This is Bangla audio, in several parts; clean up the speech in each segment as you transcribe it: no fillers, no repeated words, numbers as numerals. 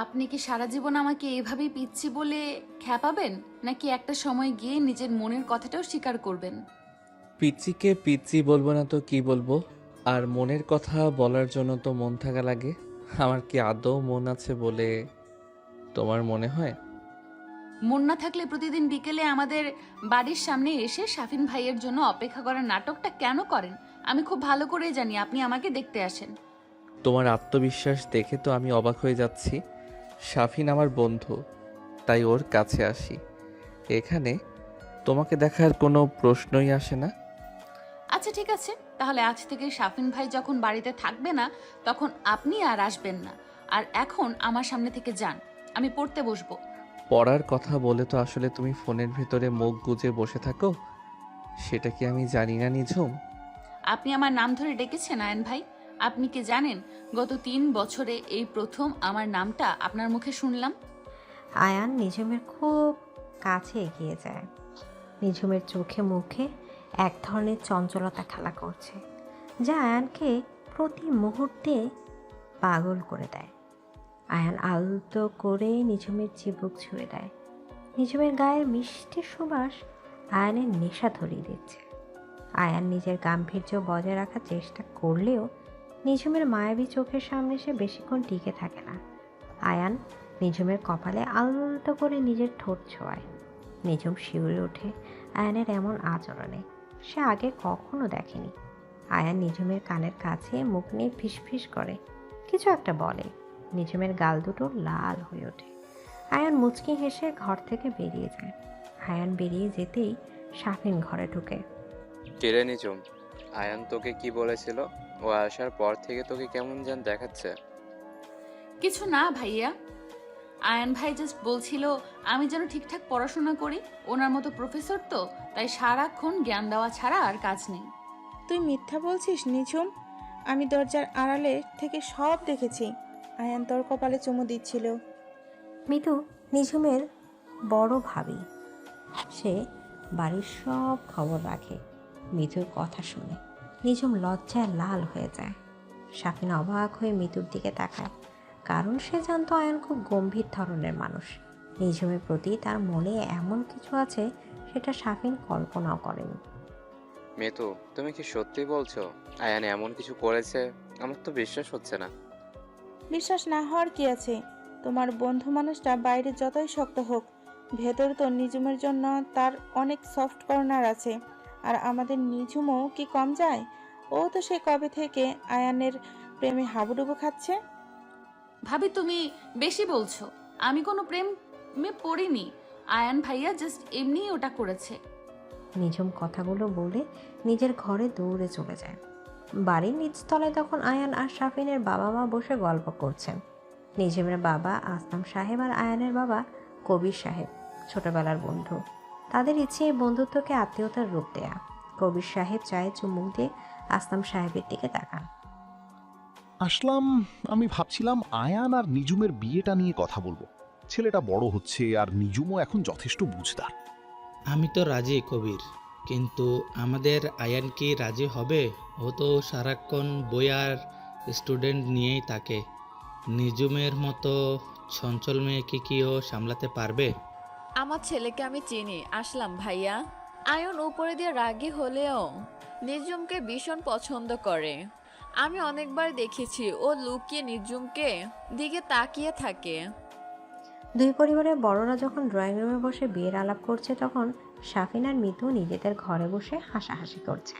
আপনি কি সারা জীবন আমাকে এভাবেই পিচ্ছি বলে খ্যাপাবেন, নাকি একটা সময় গিয়ে নিজের মনের কথাটাও স্বীকার করবেন? পিচ্চিকে পিচ্চি বলবো না তো কি বলবো? আর মনের কথা বলার জন্য তো মন থাকা লাগে। আমার কি আদৌ মন আছে বলে তোমার মনে হয়? মন না থাকলে প্রতিদিন বিকেলে আমাদের বাড়ির সামনে এসে শাফিন ভাইয়ের জন্য অপেক্ষা করার নাটকটা কেন করেন? আমি খুব ভালো করেই জানি আপনি আমাকে দেখতে আসেন। তোমার আত্মবিশ্বাস দেখে তো আমি অবাক হয়ে যাচ্ছি। শাফিন আমার বন্ধু, তাই ওর কাছে আসি। এখানে তোমাকে দেখার কোনো প্রশ্নই আসে না। আচ্ছা ঠিক আছে, তাহলে আজ থেকে শাফিন ভাই যখন বাড়িতে থাকবে না তখন আপনি আর আসবেন না। আর এখন আমার সামনে থেকে যান, আমি পড়তে বসবো। পড়ার কথা বলে তো আসলে তুমি ফোনের ভেতরে মুখ গুজে বসে থাকো, সেটা কি আমি জানি না নিঝুম? আপনি আমার নাম ধরে ডেকেছেন আয়ন ভাই? আপনি কি জানেন গত 3 বছরে এই প্রথম আমার নামটা আপনার মুখে শুনলাম? আয়ান নিঝুমের খুব কাছে এগিয়ে যায়। নিঝুমের চোখে মুখে এক ধরনের চঞ্চলতা খেলা করছে, যা আয়ানকে প্রতি মুহূর্তে পাগল করে দেয়। আয়ান আলতো করে নিঝুমের চিবুক ছুঁয়ে দেয়। নিঝুমের গায়ের মিষ্টি সুবাস আয়ানের নেশা ধরিয়ে দিচ্ছে। আয়ান নিজের গাম্ভীর্য বজায় রাখার চেষ্টা করলেও নিঝুমের মায়াবী চোখের সামনে সে বেশিক্ষণ টিকে থাকে না। আয়ান নিঝুমের কপালে আলতো করে নিজের ঠোঁট ছোঁয়ায়। নিঝুম শিউরে ওঠে আয়ানের এমন আচরণে। সে আগে কখনো দেখেনি। আয়ান নিঝুমের কানের কাছে মুখ নিয়ে ফিসফিস করে কিছু একটা বলে। নিঝুমের গাল দুটো লাল হয়ে ওঠে। আয়ান মুচকি হেসে ঘর থেকে বেরিয়ে যায়। আয়ান বেরিয়ে যেতেই শাফিন ঘরে ঢুকে। কিরে নিঝুম, আয়ান তোকে কি বলেছিল? ও আসার পর থেকে তোকে কেমন যেন দেখাচ্ছে। কিছু না ভাইয়া, আয়ন ভাই জাস্ট বলছিল আমি যেন ঠিকঠাক পড়াশোনা করি। ওনার মতো প্রফেসর তো, তাই সারাক্ষণ জ্ঞান দেওয়া ছাড়া আর কাজ নেই। তুই মিথ্যা বলছিস নিঝুম। আমি দরজার আড়ালে থেকে সব দেখেছি। আয়ান তোর কপালে চুমু দিচ্ছিল। মিতু নিঝুমের বড় ভাবি। সে বাড়ির সব খবর রাখে। মিতুর কথা শুনে নিঝুম লজ্জায় লাল হয়ে যায়। শাফিন অবাক হয়ে মিতুর দিকে তাকায়, কারণ সে জানতো আয়ন খুব গম্ভীর ধরনের মানুষ। নিঝুমের প্রতি তার মনে এমন কিছু আছে সেটা শাফিন কল্পনাও করেনি। মেতু, তুমি কি সত্যি বলছো আয়ান এমন কিছু করেছে? আমার তো বিশ্বাস হচ্ছে না। বিশ্বাস না হওয়ার কি আছে? তোমার বন্ধু মানুষটা বাইরে যতই শক্ত হোক, ভেতর তো নিঝুমের জন্য তার অনেক সফট কর্নার আছে। আর আমাদের নিঝুমও কি কম যায়? ও তো সে কবে থেকে আয়ানের প্রেমে হাবুডুবু খাচ্ছে। ভাবি তুমি বেশি বলছো। আমি কোনো প্রেমে পড়িনি। আয়ান ভাইয়া জাস্ট এমনিই ওটা করেছে। নিঝুম কথাগুলো বলে নিজের ঘরে দৌড়ে চলে যায়। বাড়ির নিচতলায় তখন আয়ান আর শাফিনের বাবা মা বসে গল্প করছেন। নিঝুমের বাবা আসলাম সাহেব আর আয়ানের বাবা কবির সাহেব ছোটবেলার বন্ধু। তাদের ইচ্ছে এই বন্ধুত্বকে আত্মীয়তার রূপ দেয়া। কবির সাহেব চায়ে চুমুক দিয়ে আসলাম সাহেবের দিকে তাকান। আসলাম, আমি ভাবছিলাম আয়ান আর নিজুমের বিয়েটা নিয়ে কথা বলবো। ছেলেটা বড় হচ্ছে আর নিজুমও এখন যথেষ্ট বুঝদার। আমি তো রাজি কবির, কিন্তু আমাদের আয়ান কি রাজি হবে? ও তো সারাক্ষণ বই আর স্টুডেন্ট নিয়েই থাকে। নিজুমের মতো চঞ্চল মেয়েকে কি ও সামলাতে পারবে? আমার ছেলেকে আমি চিনি আসলাম ভাইয়া। আয়ন উপরে দিয়ে রাগী হলেও নিঝুমকে ভীষণ পছন্দ করে। আমি অনেকবার দেখেছি ও লুকিয়ে নিঝুমকে দিকে তাকিয়ে থাকে। দুই পরিবারের বড়রা যখন ড্রয়িং রুমে বসে বিয়ের আলাপ করছে, তখন শাফিন আর মিতু নিজেদের ঘরে বসে হাসাহাসি করছে।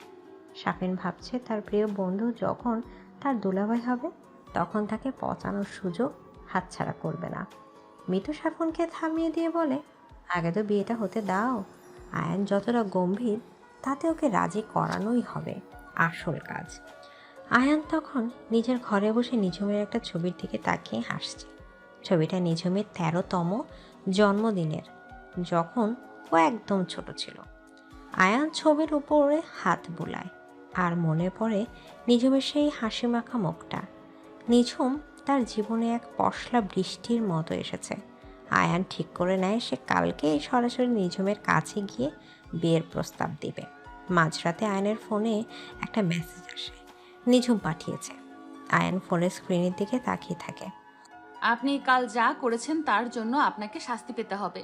শাফিন ভাবছে তার প্রিয় বন্ধু যখন তার দুলাভাই হবে, তখন তাকে পচানোর সুযোগ হাতছাড়া করবে না। মিতু শাফিনকে থামিয়ে দিয়ে বলে, আগে তো বিয়েটা হতে দাও। আয়ান যতটা গম্ভীর, তাতে ওকে রাজি করানোই হবে আসল কাজ। আয়ান তখন নিজের ঘরে বসে নিঝুমের একটা ছবির দিকে তাকিয়ে হাসছে। ছবিটা নিঝুমের 13তম জন্মদিনের, যখন ও একদম ছোট ছিল। আয়ান ছবির উপরে হাত বুলায় আর মনে পড়ে নিঝুমের সেই হাসি মাখা মুখটা। নিঝুম তার জীবনে এক পশলা বৃষ্টির মতো এসেছে। আয়ান ঠিক করে নেয় সে কালকেই সরাসরি নিঝুমের কাছে গিয়ে বিয়ের প্রস্তাব দিবে। মাঝরাতে আয়ানের ফোনে একটা মেসেজ আসে, নিঝুম পাঠিয়েছে। আয়ান ফোনের স্ক্রিনের দিকে তাকিয়ে থাকে। আপনি কাল যা করেছেন তার জন্য আপনাকে শাস্তি পেতে হবে।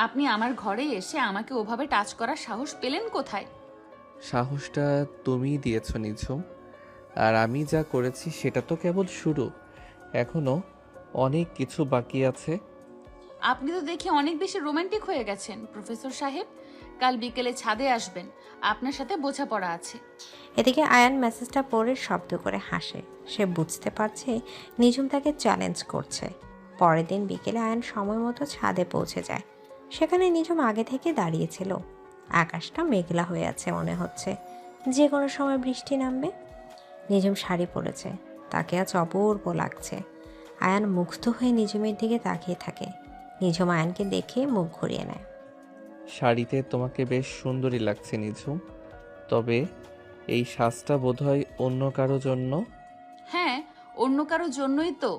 আপনি আমার ঘরে এসে আমাকে ওভাবে টাচ করার সাহস পেলেন কোথায়? সাহসটা তুমিই দিয়েছ নিঝুম। আর আমি যা করেছি সেটা তো কেবল শুরু, এখনো অনেক কিছু বাকি আছে। আপনি তো দেখি অনেক বেশি রোমান্টিক হয়ে গেছেন প্রফেসর সাহেব। কাল বিকেলে ছাদে আসবেন, আপনার সাথে বোঝাপড়া আছে। এদিকে আয়ান মেসেজটা পড়ে শব্দ করে হাসে। সে বুঝতে পারছে নিঝুম তাকে চ্যালেঞ্জ করছে। পরের দিন বিকেলে আয়ান সময় মতো ছাদে পৌঁছে যায়। সেখানে নিঝুম আগে থেকে দাঁড়িয়েছিল। আকাশটা মেঘলা হয়ে আছে, মনে হচ্ছে যে কোনো সময় বৃষ্টি নামবে। নিঝুম শাড়ি পরেছে, তাকে আজ অপূর্ব লাগছে। আয়ান মুগ্ধ হয়ে নিঝুমের দিকে তাকিয়ে থাকে। নিঝুম আয়ানকে দেখে মুখ ঘুরিয়ে নেয়। শাড়িতে তোমাকে বেশ সুন্দরী লাগছে নিঝুম, তবে এই সাজটা বোধহয় অন্য কারো জন্য। হ্যাঁ, অন্য কারো জন্যই তো।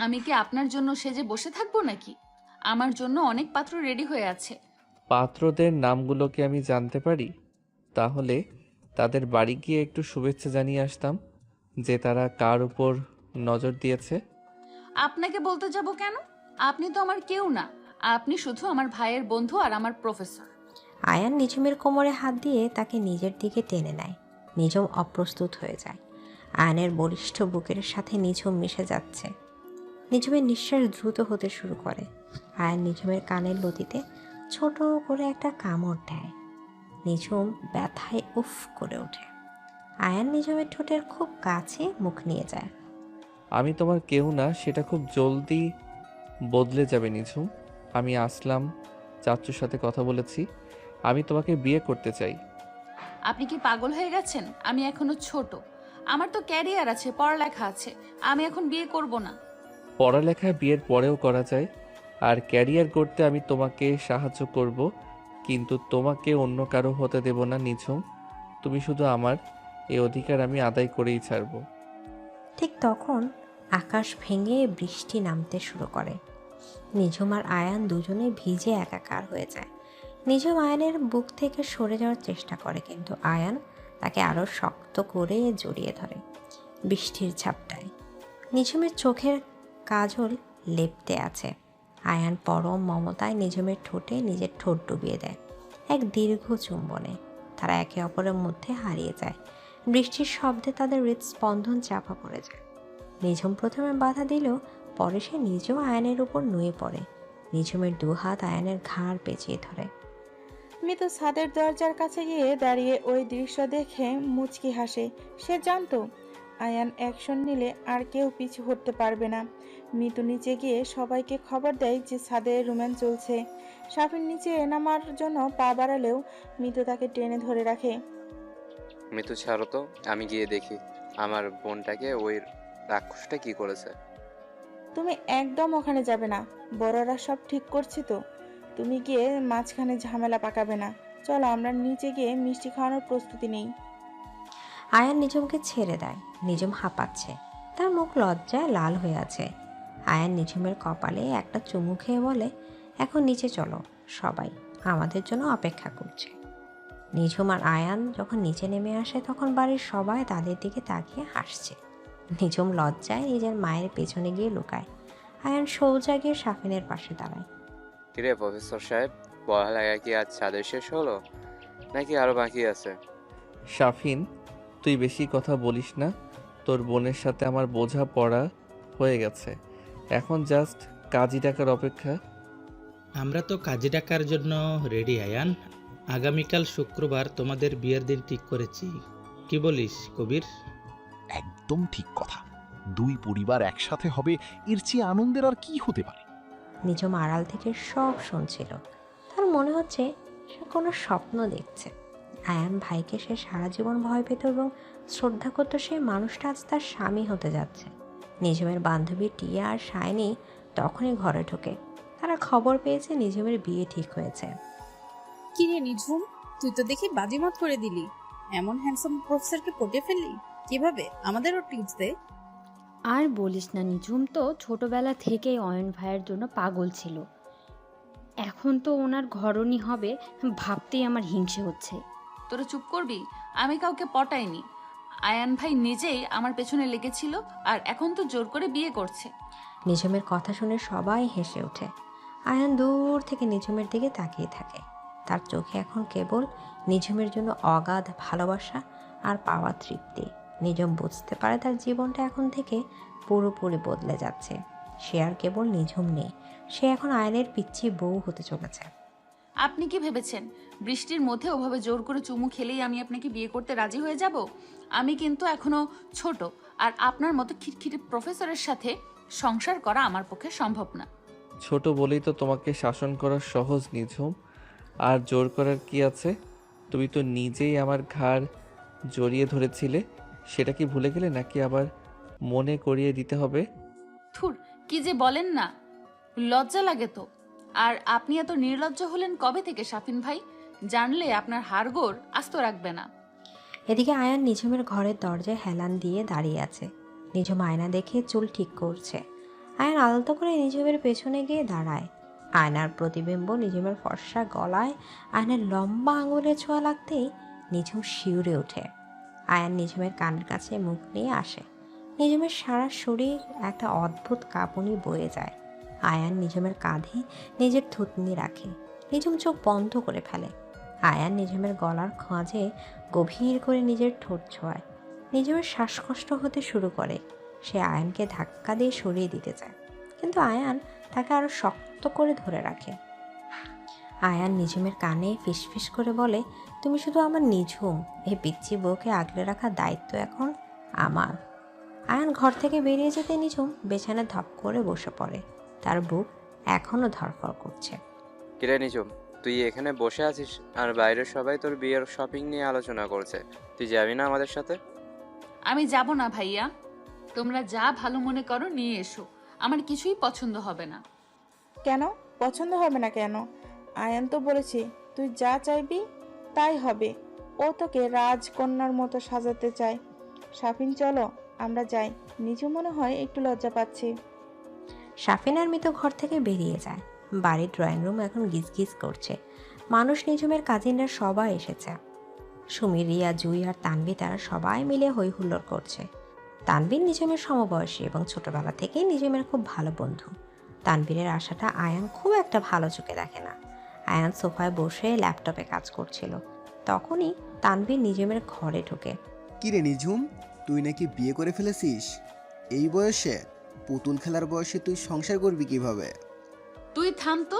আমি কি আপনার জন্য সেজে বসে থাকবো নাকি? আমার জন্য অনেক পাত্র রেডি হয়ে আছে। পাত্রদের নামগুলো কি আমি জানতে পারি? তাহলে তাদের বাড়ি গিয়ে একটু শুভেচ্ছা জানিয়ে আসতাম যে তারা কার উপর নজর দিয়েছে। আপনাকে বলতে যাব কেন? আপনি তো আমার কেউ না, আপনি শুধু আমার ভাইয়ের বন্ধু আর আমার প্রফেসর। আয়ান নিঝুমের কোমরে হাত দিয়ে তাকে নিজের দিকে টেনে নেয়। নিঝুম অপ্রস্তুত হয়ে যায়। আয়ানের বলিষ্ঠ বুকের সাথে নিঝুম মিশে যাচ্ছে। নিঝুমের নিঃশ্বাস দ্রুত হতে শুরু করে। আয়ান নিঝুমের কানের লতিতে ছোট করে একটা কামড় দেয়। নিঝুম ব্যথায় উফ করে ওঠে। আয়ান নিঝুমের ঠোঁটের খুব কাছে মুখ নিয়ে যায়। আমি তোমার কেউ না, সেটা খুব জলদি বদলে যাবে নিঝুম। আমি আসলাম, চাচ্চুর সাথে কথা বলেছি, আমি তোমাকে বিয়ে করতে চাই। আপনি কি পাগল হয়ে গেছেন? আমি এখনো ছোট, আমার তো ক্যারিয়ার আছে, পড়ালেখা আছে। আমি এখন বিয়ে করব না। পড়ালেখা বিয়ের পরেও করা যায়, আর ক্যারিয়ার করতে আমি তোমাকে সাহায্য করব, কিন্তু তোমাকে অন্য কারো হতে দেব না নিঝুম। তুমি শুধু আমার, এই অধিকার আমি আদায় করেই ছাড়ব। ঠিক তখন আকাশ ভেঙে বৃষ্টি নামতে শুরু করে। নিঝুম আর আয়ান দুজনে ভিজে একাকার হয়ে যায়। নিঝুম আয়ানের বুক থেকে সরে যাওয়ার চেষ্টা করে, কিন্তু আয়ান তাকে আরও শক্ত করে জড়িয়ে ধরে। বৃষ্টির ঝাপটায় নিঝুমের চোখের কাজল লেপ্টে আছে। আয়ান পরম মমতায় নিঝুমের ঠোঁটে নিজের ঠোঁট ডুবিয়ে দেয়। এক দীর্ঘ চুম্বনে তারা একে অপরের মধ্যে হারিয়ে যায়। বৃষ্টির শব্দে তাদের হৃদস্পন্দন চাপা পড়ে যায়। নিঝুম প্রথমে বাধা দিলেও পরে সে নিজেও আয়নের উপর নুয়ে পড়ে। নিঝুমের দুহাত আয়নের ঘাড় পেঁচিয়ে ধরে। মিতু ছাদের দরজার কাছে গিয়ে দাঁড়িয়ে ওই দৃশ্য দেখে মুচকি হাসে। সে জানতো আয়ান অ্যাকশন নিলে আর কেউ পিছু হটতে পারবে না। মিতু নিচে গিয়ে সবাইকে খবর দেয় যে ছাদে রোম্যান্স চলছে। সাফিন নিচে নামার জন্য পা বাড়ালেও মিতু তাকে টেনে ধরে রাখে। মিতু ছাড়ো তো, আমি গিয়ে দেখি আমার বোনটাকে ওই রাক্ষসটা কি করেছে। তুমি একদম ওখানে যাবে না, বড়রা সব ঠিক করছে তো। তুমি গিয়ে মাঝখানে ঝামেলা পাকাবে না। চলো আমরা নিচে গিয়ে মিষ্টি খাওয়ানোর প্রস্তুতি নেই। আয়ান নিঝুমকে ছেড়ে দেয়। নিঝুম হাঁপাচ্ছে, তার মুখ লজ্জায় লাল হয়ে আছে। আয়ান নিঝুমের কপালে একটা চুমু খেয়ে বলে, এখন নিচে চলো, সবাই আমাদের জন্য অপেক্ষা করছে। নিঝুম আর আয়ান যখন নিচে নেমে আসে তখন বাড়ির সবাই তাদের দিকে তাকিয়ে হাসছে। নিঝুম লজ্জায় নিজের মায়ের পেছনে গিয়ে লুকায়। আয়ান সোজা গিয়ে সাফিনের পাশে দাঁড়ায়। কিরে প্রফেসর সাহেব, পড়ালেখা কি আজ ছাদের শেষ হলো নাকি আরো বাকি আছে? শাফিন, তুই বেশি কথা বলিস না। তোর বোনের সাথে আমার বোঝা পড়া হয়ে গেছে, এখন জাস্ট কাজী ডাকার অপেক্ষা। আমরা তো কাজী ডাকার জন্য রেডি আয়ান। আগামীকাল শুক্রবার তোমাদের বিয়ের দিন ঠিক করেছি। কি বলিস কবির? একদম ঠিক কথা। দুই পরিবার একসাথে হবে, এর চেয়ে আনন্দের আর কি হতে পারে? নিঝুম আড়াল থেকে সব শুনছিল। তার মনে হচ্ছে সে কোনো স্বপ্ন দেখছে। আয়ান ভাইকে সে সারা জীবন ভয় পেত এবং শ্রদ্ধা করত, সেই মানুষটা আজ তার স্বামী হতে যাচ্ছে। নিঝুমের বান্ধবী টিয়া আর শাইনি তখনই ঘরে ঢোকে। তারা খবর পেয়েছে নিঝুমের বিয়ে ঠিক হয়েছে। কি রে নিঝুম, তুই তো দেখি বাজিমাত করে দিলি। এমন হ্যান্ডসাম প্রফেসরকে পটিয়ে ফেললি কিভাবে? আমাদেরও টিপস দে। আর বলিস না, নিঝুম তো ছোটবেলা থেকেই অয়ন ভাইয়ের জন্য পাগল ছিল। এখন তো ওনার ঘরণী হবে ভাবতেই আমার হিংসে হচ্ছে। তোরা চুপ করবি? আমি কাউকে পটাইনি। আয়ান ভাই নিজেই আমার পেছনে লেগেছিল, আর এখন তো জোর করে বিয়ে করছে। নিঝুমের কথা শুনে সবাই হেসে ওঠে। আয়ান দূর থেকে নিঝুমের দিকে তাকিয়ে থাকে। তার চোখে এখন কেবল নিঝুমের জন্য অগাধ ভালোবাসা আর পাওয়া তৃপ্তি। নিঝুম বুঝতে পারে তার জীবনটা এখন থেকে পুরোপুরি বদলে যাচ্ছে। সে আর কেবল নিঝুম নেই, সে এখন আয়নের পিচ্ছি বউ হতে চলেছে। আপনি কি ভেবেছেন বৃষ্টির মধ্যে ওভাবে জোর করে চুমু খেলেই আমি আপনাকে বিয়ে করতে রাজি হয়ে যাব? আমি কিন্তু এখনো ছোট, আর আপনার মতো খিটখিটে প্রফেসরের সাথে সংসার করা আমার পক্ষে সম্ভব না। ছোট বলেই তো তোমাকে শাসন করা সহজ নিঝুম, আর জোর করার কি আছে? তুমি তো নিজেই আমার ঘাড় জড়িয়ে ধরেছিলে, সেটা কি ভুলে গেলে নাকি আবার মনে করিয়ে দিতে হবে? থুর, কি যে বলেন না, লজ্জা লাগে তো। আর আপনি এত নির্লজ্জ হলেন কবে থেকে শাফিন ভাই? জানলে আপনার হাড়গোড় আস্ত রাখবে না। এদিকে আয়ান নিঝুমের ঘরের দরজায় হেলান দিয়ে দাঁড়িয়ে আছে। নিঝুম আয়না দেখে চুল ঠিক করছে। আয়ান আলতো করে নিঝুমের পেছনে গিয়ে দাঁড়ায়। আয়নার প্রতিবিম্ব নিঝুমের ফর্সা গলায় আয়নার লম্বা আঙুলের ছোঁয়া লাগতেই নিঝুম শিউরে ওঠে। আয়ান নিঝুমের কানের কাছে মুখ নিয়ে আসে। নিঝুমের সারা শরীর একটা অদ্ভুত কাঁপুনি বয়ে যায়। আয়ান নিঝুমের কাঁধে নিজের থুতনি রাখে। নিঝুম চোখ বন্ধ করে ফেলে। আয়ান নিঝুমের গলার খাঁজে গভীর করে নিজের ঠোঁট ছোঁয়ায়। নিঝুমের শ্বাসকষ্ট হতে শুরু করে। সে আয়ানকে ধাক্কা দিয়ে সরিয়ে দিতে চায়, কিন্তু আয়ান তাকে আরো শক্ত করে ধরে রাখে। আয়ান নিঝুমের কানে ফিসফিস করে বলে, তুমি শুধু আমার নিঝুম, এই পিচ্চি বউকে আগলে রাখার দায়িত্ব এখন আমার। আয়ান ঘর থেকে বেরিয়ে যেতে নিঝুম বিছানায় ধপ করে বসে পড়ে। তার বুক এখনো ধড়ফড় করছে। কিরে নিঝুম, তুই এখানে বসে আছিস আর বাইরের সবাই তোর বিয়ের শপিং নিয়ে আলোচনা করছে, তুই যাবি না আমাদের সাথে? আমি যাব না ভাইয়া, তোমরা যা ভালো মনে করো নিয়ে এসো, আমার কিছুই পছন্দ হবে না। কেন পছন্দ হবে না কেন? আয়ান তো বলেছে তুই যা চাইবি তাই হবে। ও তোকে রাজকন্যার মতো সাজাতে চায়। শাফিন চলো আমরা যাই, নিজে মনে হয় একটু লজ্জা পাচ্ছি। শাফিন আর মিতু ঘর থেকে বেরিয়ে যায়। বাড়ির ড্রয়িং রুম এখন গিজগিজ করছে। মানুষ নিঝুমের কাজিনরা সবাই এসেছে। সুমি, রিয়া, জুই আর তানভি তারা সবাই মিলে হই হুল্লোড় করছে। তানভীর নিঝুমের সমবয়সী এবং ছোটবেলা থেকেই নিঝুমের খুব ভালো বন্ধু। তানভীরের আশাটা আয়ান খুব একটা ভালো চোখে দেখে না। আয়ান সোফায় বসে ল্যাপটপে কাজ করছিল। তখনই তানভীর নিঝুমের ঘরে ঢোকে। কিরে নিঝুম, তুই নাকি বিয়ে করে ফেলেছিস? এই বয়সে, পুতুল খেলার বয়সে তুই সংসার করবি কিভাবে? তুই থাম তো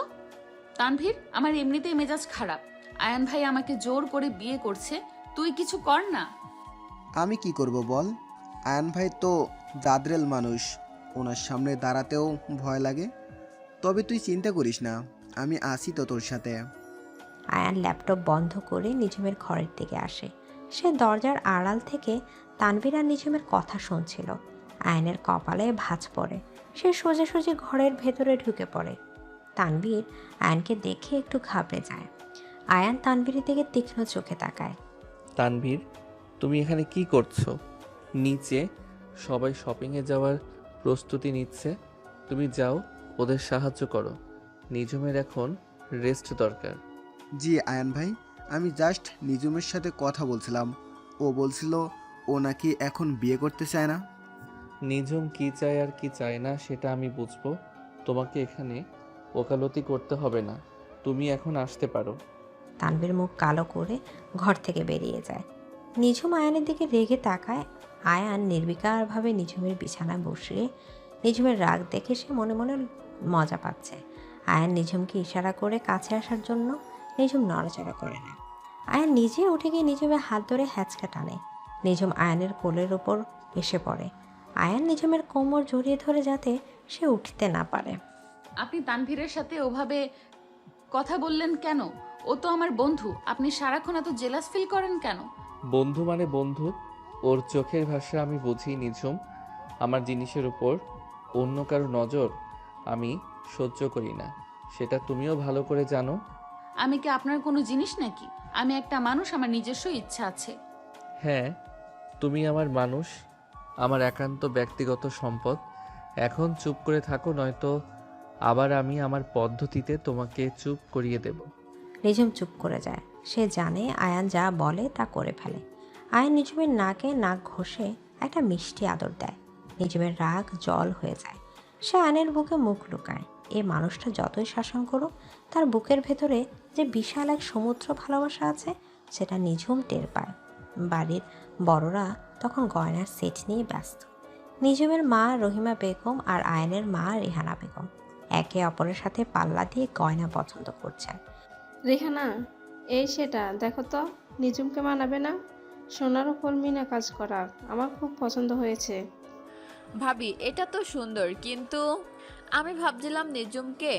তানভীর, আমার এমনিতেই মেজাজ খারাপ। আয়ান ভাই আমাকে জোর করে বিয়ে করছে, তুই কিছু কর না। আমি কি করব বল? আয়ান ভাই তো দাদরেল মানুষ, ওনার সামনে দাঁড়াতেও ভয় লাগে। তবে তুই চিন্তা করিস না, আমি আসি তো তোর সাথে। আয়ান ল্যাপটপ বন্ধ করে নিঝুমের ঘরের দিকে আসে। সে দরজার আড়াল থেকে তানভীর আর নিঝুমের কথা শুনছিল। আয়ানের কপালে ভাঁজ পড়ে। সে সোজাসুজি ঘরের ভেতরে ঢুকে পড়ে। তানভীর আয়ানকে দেখে একটু ঘাবড়ে যায়। আয়ান তানভীরের দিকে তীক্ষ্ণ চোখে তাকায়। তানভীর, তুমি এখানে কি করছো? নিচে সবাই শপিংয়ে যাওয়ার প্রস্তুতি নিচ্ছে, তুমি যাও ওদের সাহায্য করো। নিঝুমের এখন রেস্ট দরকার। জি আয়ান ভাই, আমি জাস্ট নিঝুমের সাথে কথা বলছিলাম। ও বলছিল ও নাকি এখন বিয়ে করতে চায় না। নিঝুম কি চায় আর কি চায় না সেটা আমি বুঝবো, তোমাকে এখানে ওকালতি করতে হবে না, তুমি এখন আসতে পারো। তানভীর মুখ কালো করে ঘর থেকে বেরিয়ে যায়। নিঝুম আয়ানের দিকে রেগে তাকায়। আয়ান নির্বিকারভাবে নিঝুমের বিছানায় বসে নিঝুমের রাগ দেখে সে মনে মনে মজা পাচ্ছে। আয়ান নিঝুমকে ইশারা করে কাছে আসার জন্য। নিঝুম নড়াচড়া করে না। আয়ান নিজে উঠে গিয়ে নিঝুমের হাত ধরে হ্যাঁচকা টানে। নিঝুম আয়ানের কোলের ওপর এসে পড়ে। আয়ান নিঝুমের কোমর জড়িয়ে ধরে যাতে সে উঠতে না পারে। আপনি তানভীরের সাথে ওভাবে কথা বললেন কেন? ও তো আমার বন্ধু, আপনি সারাক্ষণ এত জেলাস ফিল করেন কেন? বন্ধু মানে বন্ধু, ওর চোখের ভাষা আমি বুঝি নিঝুম। আমার জিনিসের উপর অন্য কারো নজর আমি সহ্য করি না, সেটা তুমিও ভালো করে জানো। আমি কি আপনার কোনো জিনিস নাকি? আমি একটা মানুষ, আমার নিজস্ব ইচ্ছা আছে। হ্যাঁ, তুমি আমার মানুষ, আমার একান্ত ব্যক্তিগত সম্পদ। এখন চুপ করে থাকো, নয়তো আবার আমি আমার পদ্ধতিতে তোমাকে চুপ করিয়ে দেব। নিঝুম চুপ করে যায়। সে জানে আয়ান যা বলে তা করে ফেলে। আয়ান নিঝুমের নাকে নাক ঘষে একটা মিষ্টি আদর দেয়। নিঝুমের রাগ জল হয়ে যায়। সে আয়নের বুকে মুখ লুকায়। এই মানুষটা যতই শাসন করুক, তার বুকের ভেতরে যে বিশাল এক সমুদ্র ভালোবাসা আছে সেটা নিঝুম টের পায়। বাড়ির বড়রা তখন গয়নার সেট নিয়ে ব্যস্ত। নিঝুমের মা রহিমা বেগম আর আয়নের মা রেহানা বেগম একে অপরের সাথে পাল্লা দিয়ে গয়না পছন্দ করছেন। রেহানা, এই সেটা দেখো তো, নিজুমকে মানাবে না? সোনার উপর মিনা কাজ করা আমার খুব পছন্দ হয়েছে। ভাবি এটা তো সুন্দর, কিন্তু আমি ভাবছিলাম নিজুমকে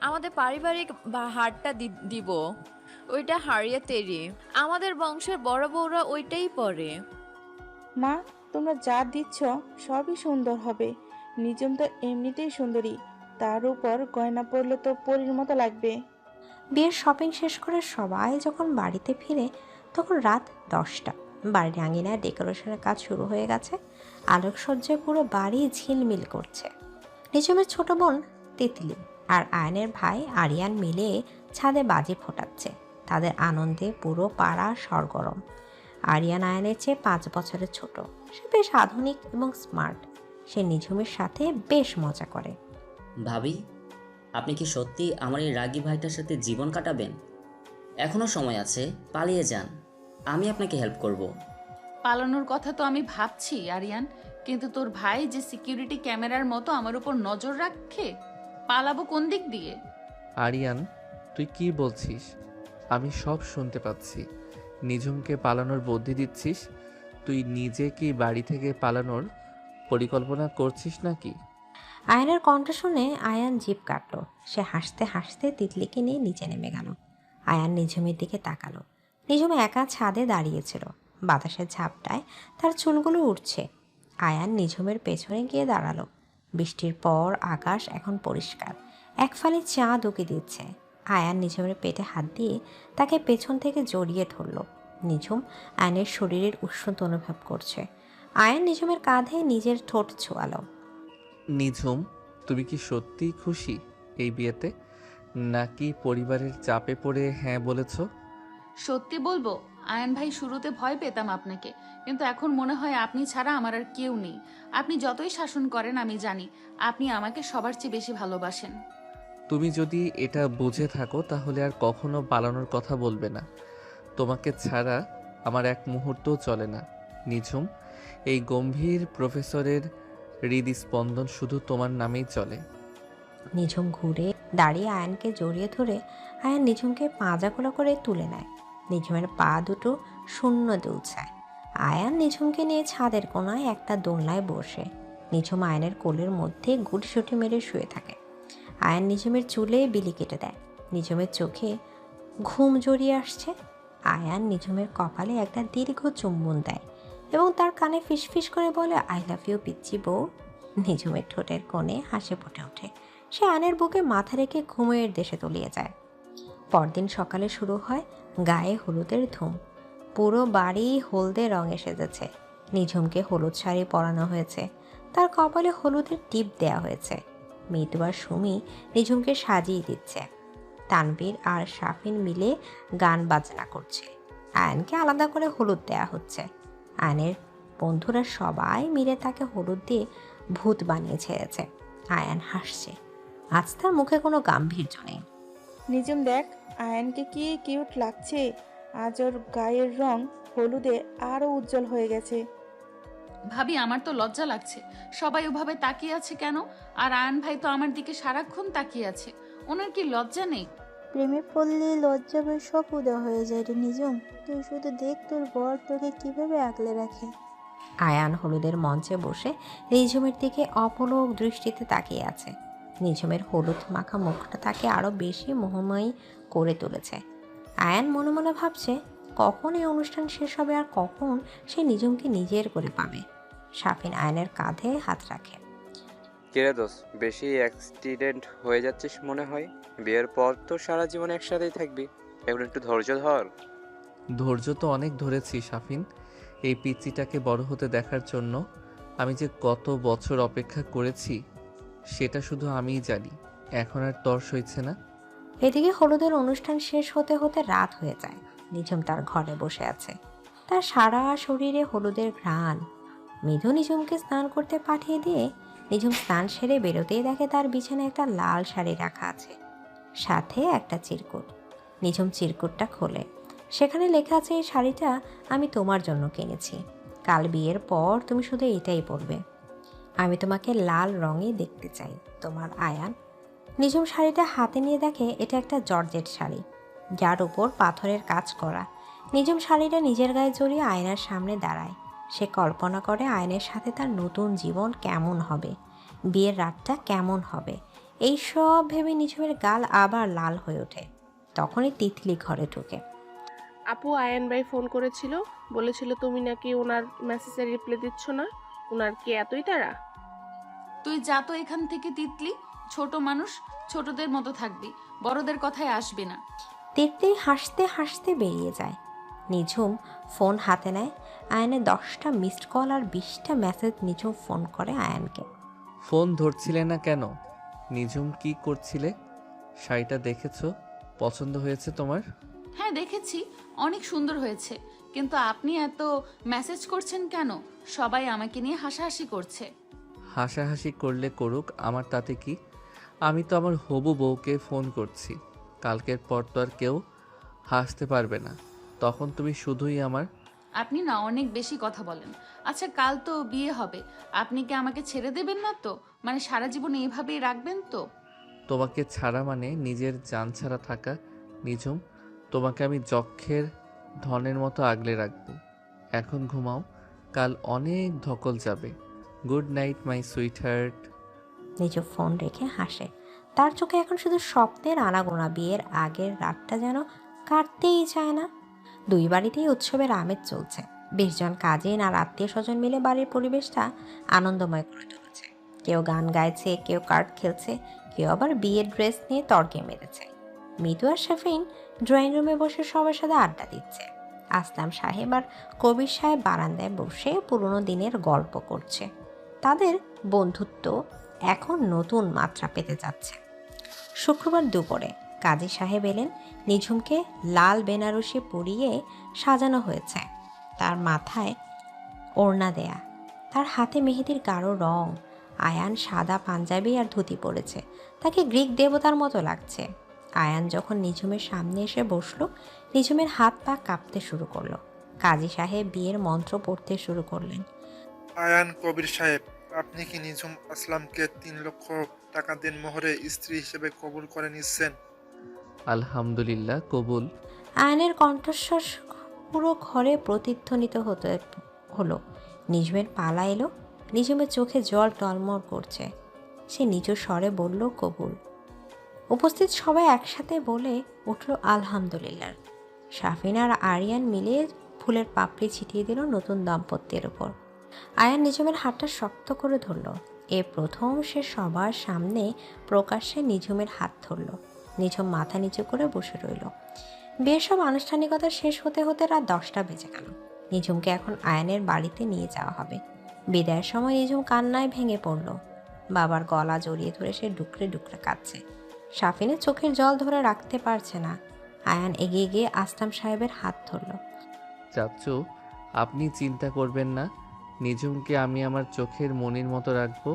আমাদের পারিবারিক হারটা দিব। ওইটা হারিয়ে তেরি, আমাদের বংশের বড় বউরা ওইটাই পরে। মা, তোমরা যা দিচ্ছ সবই সুন্দর হবে। নিজুম তো এমনিতেই সুন্দরী, তার উপর গয়না পরলে তো পরীর মতো লাগবে। বিয়ের শপিং শেষ করে সবাই যখন বাড়িতে ফিরে তখন রাত 10টা। বাড়ির আঙিনায় ডেকোরেশনের কাজ শুরু হয়ে গেছে। আলোকসজ্জায় পুরো বাড়ি ঝিলমিল করছে। নিঝুমের ছোট বোন তিতলি আর আয়নের ভাই আরিয়ান মিলে ছাদে বাজি ফোটাচ্ছে। তাদের আনন্দে পুরো পাড়া সরগরম। আরিয়ান আয়নের চেয়ে 5 বছরের ছোট। সে বেশ আধুনিক এবং স্মার্ট। সে নিঝুমের সাথে বেশ মজা করে। ভাবি, আপনি কি সত্যি আমার এই রাগী ভাইটার সাথে জীবন কাটাবেন? এখনো সময় আছে, পালিয়ে যান, আমি আপনাকে হেল্প করব। পালানোর কথা তো আমি ভাবছি আরিয়ান, কিন্তু তোর ভাই যে সিকিউরিটি ক্যামেরার মতো আমার উপর নজর রাখে, পালাবো কোন দিক দিয়ে? আরিয়ান, তুই কি বলছিস? আমি সব শুনতে পাচ্ছি। নিঝুমকে পালানোর বুদ্ধি দিচ্ছিস? তুই নিজে কি বাড়ি থেকে পালানোর পরিকল্পনা করছিস নাকি? আয়নের কণ্ঠ শুনে আয়ান জিভ কাটল। সে হাসতে হাসতে তিতলিকে নিয়ে নিচে নেমে গেল। আয়ান নিঝুমের দিকে তাকালো। নিঝুম একা ছাদে দাঁড়িয়েছিল। বাতাসের ঝাপটায় তার চুলগুলো উঠছে। আয়ান নিঝুমের পেছনে গিয়ে দাঁড়ালো। বৃষ্টির পর আকাশ এখন পরিষ্কার। এক ফালি চাঁদ উঁকি দিচ্ছে। আয়ান নিঝুমের পেটে হাত দিয়ে তাকে পেছন থেকে জড়িয়ে ধরল। নিঝুম আয়নের শরীরের উষ্ণতা অনুভব করছে। আয়ান নিঝুমের কাঁধে নিজের ঠোঁট ছোঁয়ালো। নিঝুম, তুমি কি সত্যিই খুশি এই বিয়েতে, নাকি পরিবারের চাপে পড়ে হ্যাঁ বলেছ? সত্যি বলবো আয়ান ভাই, শুরুতে ভয় পেতাম আপনাকে, কিন্তু এখন মনে হয় আপনি ছাড়া আমার আর কেউ নেই। আপনি যতই শাসন করেন আমি জানি আপনি আমাকে সবার চেয়ে বেশি ভালোবাসেন। তুমি যদি এটা বুঝে থাকো তাহলে আর কখনো পালানোর কথা বলবে না। তোমাকে ছাড়া আমার এক মুহূর্তও চলে না নিঝুম। এই গম্ভীর প্রফেসরের হৃদস্পন্দন শুধু তোমার নামেই চলে। নিঝুম ঘুরে দাঁড়িয়ে আয়নকে জড়িয়ে ধরে আয়ন নিঝুমকে পাঁজাকোলা করে তুলে নেয়। নিঝুমের পা দুটো শূন্য দুলছে। আয়ান নিঝুমকে নিয়ে ছাদের কোনায় একটা দোলনায় বসে। নিঝুম আয়নের কোলের মধ্যে গুটিসুটি মেরে শুয়ে থাকে। আয়ান নিঝুমের চুলে বিলি কেটে দেয়। নিঝুমের চোখে ঘুম জড়িয়ে আসছে। আয়ান নিঝুমের কপালে একটা দীর্ঘ চুম্বন দেয় এবং তার কানে ফিসফিস করে বলে, আই লাভ ইউ পিচ্চি বউ। নিঝুমের ঠোঁটের কোণে হাসি ফুটে ওঠে। সে আয়নের বুকে মাথা রেখে ঘুমের দেশে তলিয়ে যায়। পরদিন সকালে শুরু হয় গায়ে হলুদের ধুম। পুরো বাড়ি হলদে রঙে সেজেছে। নিঝুমকে হলুদ শাড়ি পরানো হয়েছে। তার কপালে হলুদের টিপ দেয়া হয়েছে। মিতু আর সুমি নিঝুমকে সাজিয়ে দিচ্ছে। তানবীর আর শাফিন মিলে গান বাজনা করছে। আয়নকে আলাদা করে হলুদ দেয়া হচ্ছে। আয়নের বন্ধুরা সবাই মিলে তাকে হলুদ দিয়ে ভূত বানিয়ে ছেড়েছে। আয়ান হাসছে। আজ তার মুখে কোনো গাম্ভীর্য নেই। নিজুম দেখ, আয়ানকে কি কিউট লাগছে। আজ ওর গায়ের রং হলুদে আরো উজ্জ্বল হয়ে গেছে। ভাবি, আমার তো লজ্জা লাগছে। সবাই ওভাবে তাকিয়ে আছে কেন? আর আয়ান ভাই তো আমার দিকে সারাক্ষণ তাকিয়ে আছে। ওনার কি লজ্জা নেই? প্রেমে পড়লে লজ্জা বেশ সব উদয় হয়ে যায় রে নিজুম। তুই শুধু দেখ তোর বর তোকে কিভাবে আগলে রাখে। আয়ান হলুদের মঞ্চে বসে নিঝুমের দিকে অপলক দৃষ্টিতে তাকিয়ে আছে। নিঝুমের হলুদ মাখা মুখটা তাকে আরো বেশি মোহময়ী করে তুলেছে। আয়ান মনে মনে ভাবছে, কখন এই অনুষ্ঠান শেষ হবে আর কখন সে নিঝুমকে নিজের করে পাবে। শাফিন আয়নের কাঁধে হাত রাখে। কিরে দোস্ত, বেশি অ্যাক্সিডেন্ট হয়ে যাচ্ছিস মনে হয়। বিয়ের পর তো সারা জীবন একসাথেই থাকবি, এখন একটু ধৈর্য ধর। ধৈর্য তো অনেক ধরেছি শাফিন, এই পিচ্চিটাকে বড় হতে দেখার জন্য। আমি যে কত বছর অপেক্ষা করেছি সেটা শুধু আমিই জানি। এখন আর তর সইছে না। এদিকে হলুদের অনুষ্ঠান শেষ হতে হতে রাত হয়ে যায়। নিঝুম তার ঘরে বসে আছে। তার সারা শরীরে হলুদের ঘ্রাণ। মৃদু নিঝুমকে স্নান করতে পাঠিয়ে দিয়ে নিঝুম স্নান সেরে বেরোতেই দেখে তার বিছানায় একটা লাল শাড়ি রাখা আছে, সাথে একটা চিরকুট। নিঝুম চিরকুটটা খোলে, সেখানে লেখা আছে, এই শাড়িটা আমি তোমার জন্য কিনেছি। কাল বিয়ের পর তুমি শুধু এটাই পরবে। আমি তোমাকে লাল রঙে দেখতে চাই, তোমার আয়ান। নিঝুম শাড়িটা হাতে নিয়ে দেখে এটা একটা জর্জেট শাড়ি, যার উপর পাথরের কাজ করা। নিঝুম শাড়িটা নিজের গায়ে জড়িয়ে আয়নার সামনে দাঁড়ায়। সে কল্পনা করে আয়নের সাথে তার নতুন জীবন কেমন হবে, বিয়ের রাতটা কেমন হবে। এই সব ভেবে নিঝুমের গাল আবার লাল হয়ে ওঠে। তখনই তিতলি ঘরে ঢুকে। আপু, আয়ান ভাই ফোন করেছিল, বলেছিল তুমি নাকি ওনার মেসেজের রিপ্লাই দিচ্ছ না। ওনার কি এতই তাড়া? তুই যা তো এখান থেকে তিতলি, ছোট মানুষ, ছোটদের মতো থাকবি, বড়দের কথায় আসবি না। তিতলি হাসতে হাসতে বেরিয়ে যায়। নিঝুম ফোন হাতে নেয়। আয়নের 10টা মিসড কল আর 20টা মেসেজ নিঝুম ফোন করে আয়ানকে। ফোন ধরছিলে না কেন? নিঝুম কি করছিলে? শাড়িটা দেখেছো? পছন্দ হয়েছে তোমার? হ্যাঁ দেখেছি, অনেক সুন্দর হয়েছে, কিন্তু আপনি এত মেসেজ করছেন কেন? সবাই আমাকে নিয়ে হাসাহাসি করছে। হাসাহাসি করলে করুক, আমার তাতে কি? আমি তো আমার হবু বউকে ফোন করছি। কালকের পর তো আর কেউ হাসতে পারবে না, তখন তুমি শুধুই আমার। আপনি না অনেক বেশি কথা বলেন। আচ্ছা কাল তো বিয়ে হবে, আপনি কি আমাকে ছেড়ে দেবেন না তো? মানে সারা জীবন এইভাবেই রাখবেন তো? তোমাকে ছাড়া মানে নিজের জান ছাড়া থাকা। নিঝুম, তোমাকে আমি যক্ষের ধনের মতো আগলে রাখবো। এখন ঘুমাও, কাল অনেক ধকল যাবে। Good night my sweet heart. Nijhum phone রেখে হাসে। তার চোখে এখন শুধু স্বপ্নের আনাগোনা। বিয়ের আগের রাতটা যেন কাটতেই চায় না। দুই বাড়িতেই উৎসবের আমেজ চলছে। 20 জন কাজিন আর আত্মীয় স্বজন মিলে বাড়ির পরিবেশটা আনন্দময় করে তুলেছে। কেউ গান গাইছে, কেউ কার্ড খেলছে, কেউ আবার বিয়ের ড্রেস নিয়ে তর্কে মেরেছে। মিতু আর শাফিন ড্রয়িং রুমে বসে সবার সাথে আড্ডা দিচ্ছে। আসলাম সাহেব আর কবির সাহেব বারান্দায় বসে পুরনো দিনের গল্প করছে। তাদের বন্ধুত্ব এখন নতুন মাত্রা পেতে যাচ্ছে। শুক্রবার দুপুরে কাজী সাহেব এলেন। নিঝুমকে লাল বেনারসি পরিয়ে সাজানো হয়েছে। তার মাথায় ওড়না দেয়া, তার হাতে মেহেদির গাঢ় রং। আয়ান সাদা পাঞ্জাবি আর ধুতি পরেছে, তাকে গ্রিক দেবতার মতো লাগছে। আয়ান যখন নিঝুমের সামনে এসে বসলো, নিঝুমের হাত পা কাঁপতে শুরু করলো। কাজী সাহেব বিয়ের মন্ত্র পড়তে শুরু করলেন। আয়ান কবির সাহেব, আপনি কি নিঝুম আসলামকে 3 লক্ষ টাকা দিন মোহরে স্ত্রী হিসেবে কবুল করে নিচ্ছেন? আলহামদুলিল্লাহ, কবুল। আয়নের কণ্ঠস্বর পুরো ঘরে প্রতিধ্বনিত হলো। নিঝুমের পালা এলো। নিঝুমের চোখে জল টলমল করছে। সে নিচু স্বরে বলল, কবুল। উপস্থিত সবাই একসাথে বলে উঠল আলহামদুলিল্লাহ। শাফিন আর আরিয়ান মিলে ফুলের পাপড়ি ছিটিয়ে দিল নতুন দম্পতির উপর। আয়ান নিঝুমের হাতটা শক্ত করে ধরল। এ প্রথম সে সবার সামনে প্রকাশ্যে নিঝুমের হাত ধরল। নিঝুম মাথা নিচু করে বসে রইল। বিয়ের সব আনুষ্ঠানিকতা শেষ হতে হতে রাত 10টা বেজে গেল। নিঝুমকে এখন আয়ানের বাড়িতে নিয়ে যাওয়া হবে। বিদায়ের সময় নিঝুম কান্নায় ভেঙে পড়ল। বাবার গলা জড়িয়ে ধরে সে ডুকরে ডুকরে কাঁদছে। শাফিনের চোখের জল ধরে রাখতে পারছে না। আয়ান এগিয়ে গিয়ে আসলাম সাহেবের হাত ধরল। চাচ্চু, আপনি চিন্তা করবেন না, নিঝুমকে আমি আমার চোখের মনির মতো রাখবো।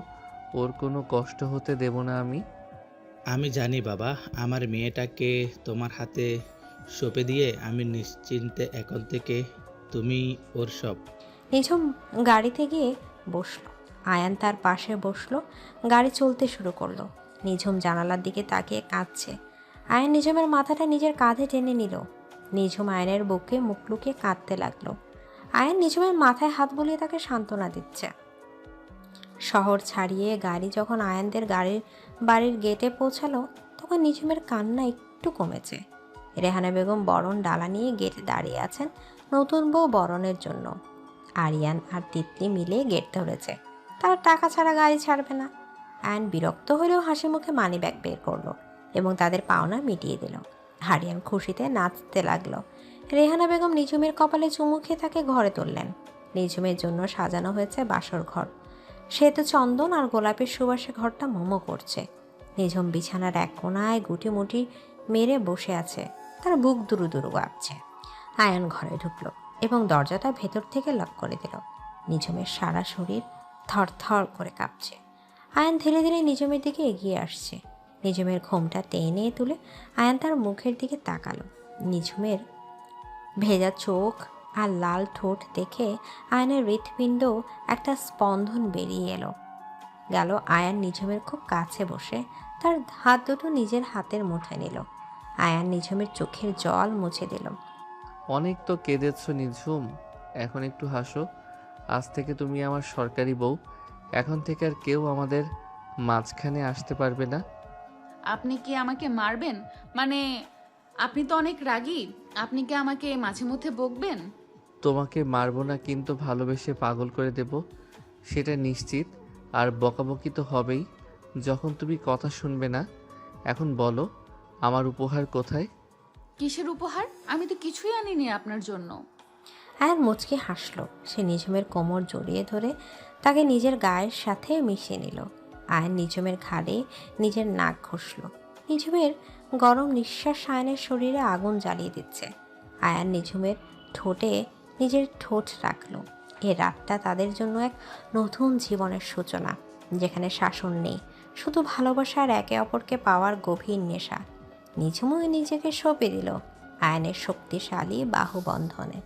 ওর কোনো কষ্ট হতে দেব না আমি। আমি জানি বাবা, আমার মেয়েটাকে তোমার হাতে সঁপে দিয়ে আমি নিশ্চিন্তে এখন থেকে তুমি ওর সব। নিঝুম গাড়িতে গিয়ে বসল। আয়ান তার পাশে বসলো। গাড়ি চলতে শুরু করলো। নিঝুম জানালার দিকে তাকিয়ে কাঁদছে। আয়ান নিঝুমের মাথাটা নিজের কাঁধে টেনে নিল। নিঝুম আয়নের বুকে মুখ লুকিয়ে কাঁদতে লাগলো। আয়ান নিঝুমের মাথায় হাত বুলিয়ে তাকে সান্ত্বনা দিচ্ছে। শহর ছাড়িয়ে গাড়ি যখন আয়ানদের বাড়ির গেটে পৌঁছালো, তখন নিঝুমের কান্না একটু কমেছে। রেহানা বেগম বরণ ডালা নিয়ে গেটে দাঁড়িয়ে আছেন নতুন বউ বরণের জন্য। আরিয়ান আর তিতলি মিলে গেট ধরেছে। তারা টাকা ছাড়া গাড়ি ছাড়বে না। আয়ান বিরক্ত হলেও হাসি মুখে মানি ব্যাগ বের করলো এবং তাদের পাওনা মিটিয়ে দিল। আরিয়ান খুশিতে নাচতে লাগলো। রেহানা বেগম নিঝুমের কপালে চুমু খেয়ে তাকে ঘরে তুললেন। নিঝুমের জন্য সাজানো হয়েছে বাসর ঘর। সে তো চন্দন আর গোলাপের সুবাসে ঘরটা মোমো করছে। নিঝুম বিছানার এক কোনায় গুটি মুটি মেরে বসে আছে। তার বুক দুরু দুরু কাঁপছে। আয়ান ঘরে ঢুকলো এবং দরজাটা ভেতর থেকে লক করে দিল। নিঝুমের সারা শরীর থরথর করে কাঁপছে। আয়ান ধীরে ধীরে নিঝুমের দিকে এগিয়ে আসছে। নিঝুমের ঘোমটা টেনে তুলে আয়ান তার মুখের দিকে তাকালো। নিঝুমের ভেজা চোখ আর লাল ঠোঁট দেখে আয়নের হৃৎপিণ্ড একটা স্পন্দন বেরিয়ে এলো গেল। আয়ান নিঝুমের খুব কাছে বসে তার হাত দুটো নিজের হাতের মুঠোয় নিল। আয়ান নিঝুমের চোখের জল মুছে দিল। অনেক তো কেঁদেছ নিঝুম, এখন একটু হাসো। আজ থেকে তুমি আমার সরকারি বউ। এখন থেকে আর কেউ আমাদের মাঝখানে আসতে পারবে না। আপনি কি আমাকে মারবেন? মানে আপনি তো অনেক রাগী, আপনি কি আমাকে মাঝে মধ্যে বকবেন? তোমাকে মারবো না, কিন্তু ভালোবেসে পাগল করে দেব, সেটা নিশ্চিত। আর বকাবকি তো হবেই যখন তুমি কথা শুনবে না। এখন বলো, আমার উপহার কোথায়? কিসের উপহার? আমি তো কিছুই আনিনি আপনার জন্য। আয়ান মুচকি হাসলো। সে নিঝুমের কোমর জড়িয়ে ধরে তাকে নিজের গায়ের সাথে মিশিয়ে নিল। আয়ান নিঝুমের ঘাড়ে নিজের নাক ঘষল। নিঝুমের গরম নিঃশ্বাস আয়নের শরীরে আগুন জ্বালিয়ে দিচ্ছে। আয়ান নিঝুমের ঠোঁটে নিজের ঠোঁট রাখল। এ রাতটা তাদের জন্য এক নতুন জীবনের সূচনা, যেখানে শাসন নেই, শুধু ভালোবাসা আর একে অপরকে পাওয়ার গভীর নেশা। নিঝুমও নিজেকে সঁপে দিল আয়নের শক্তিশালী বাহুবন্ধনে।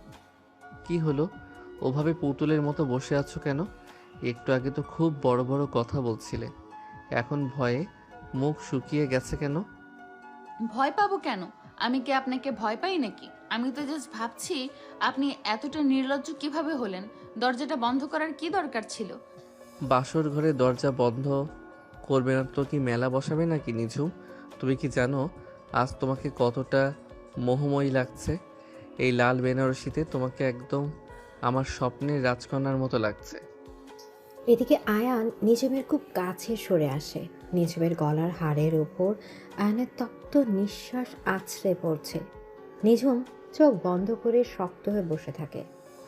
কি হলো, ওভাবে পুতুলের মতো বসে আছো কেন? একটু আগে তো খুব বড় বড় কথা বলছিলে, এখন ভয়ে মুখ শুকিয়ে গেছে কেন? ভয় পাবো কেন? আমি কি আপনাকে ভয় পাই নাকি? আমি তো জাস্ট ভাবছি আপনি এতটা নির্লজ্জ কিভাবে হলেন। দরজাটা বন্ধ করার কি দরকার ছিল? বাসর ঘরে দরজা বন্ধ করবে না তো কি মেলা বসাবে নাকি নিঝুম? তুমি কি জানো আজ তোমাকে কতটা মোহময়ী লাগছে? এই লাল বেনারসিতে তোমাকে একদম আমার স্বপ্নের রাজকন্যার মতো লাগছে। এদিকে আয়ান নিঝুমের খুব কাছে সরে আসে। নিঝুমের গলার হাড়ের ওপর আয়ানের তপ্ত নিঃশ্বাস আছড়ে পড়ছে। নিঝুম চোখ বন্ধ করে শক্ত হয়ে বসে থাকে।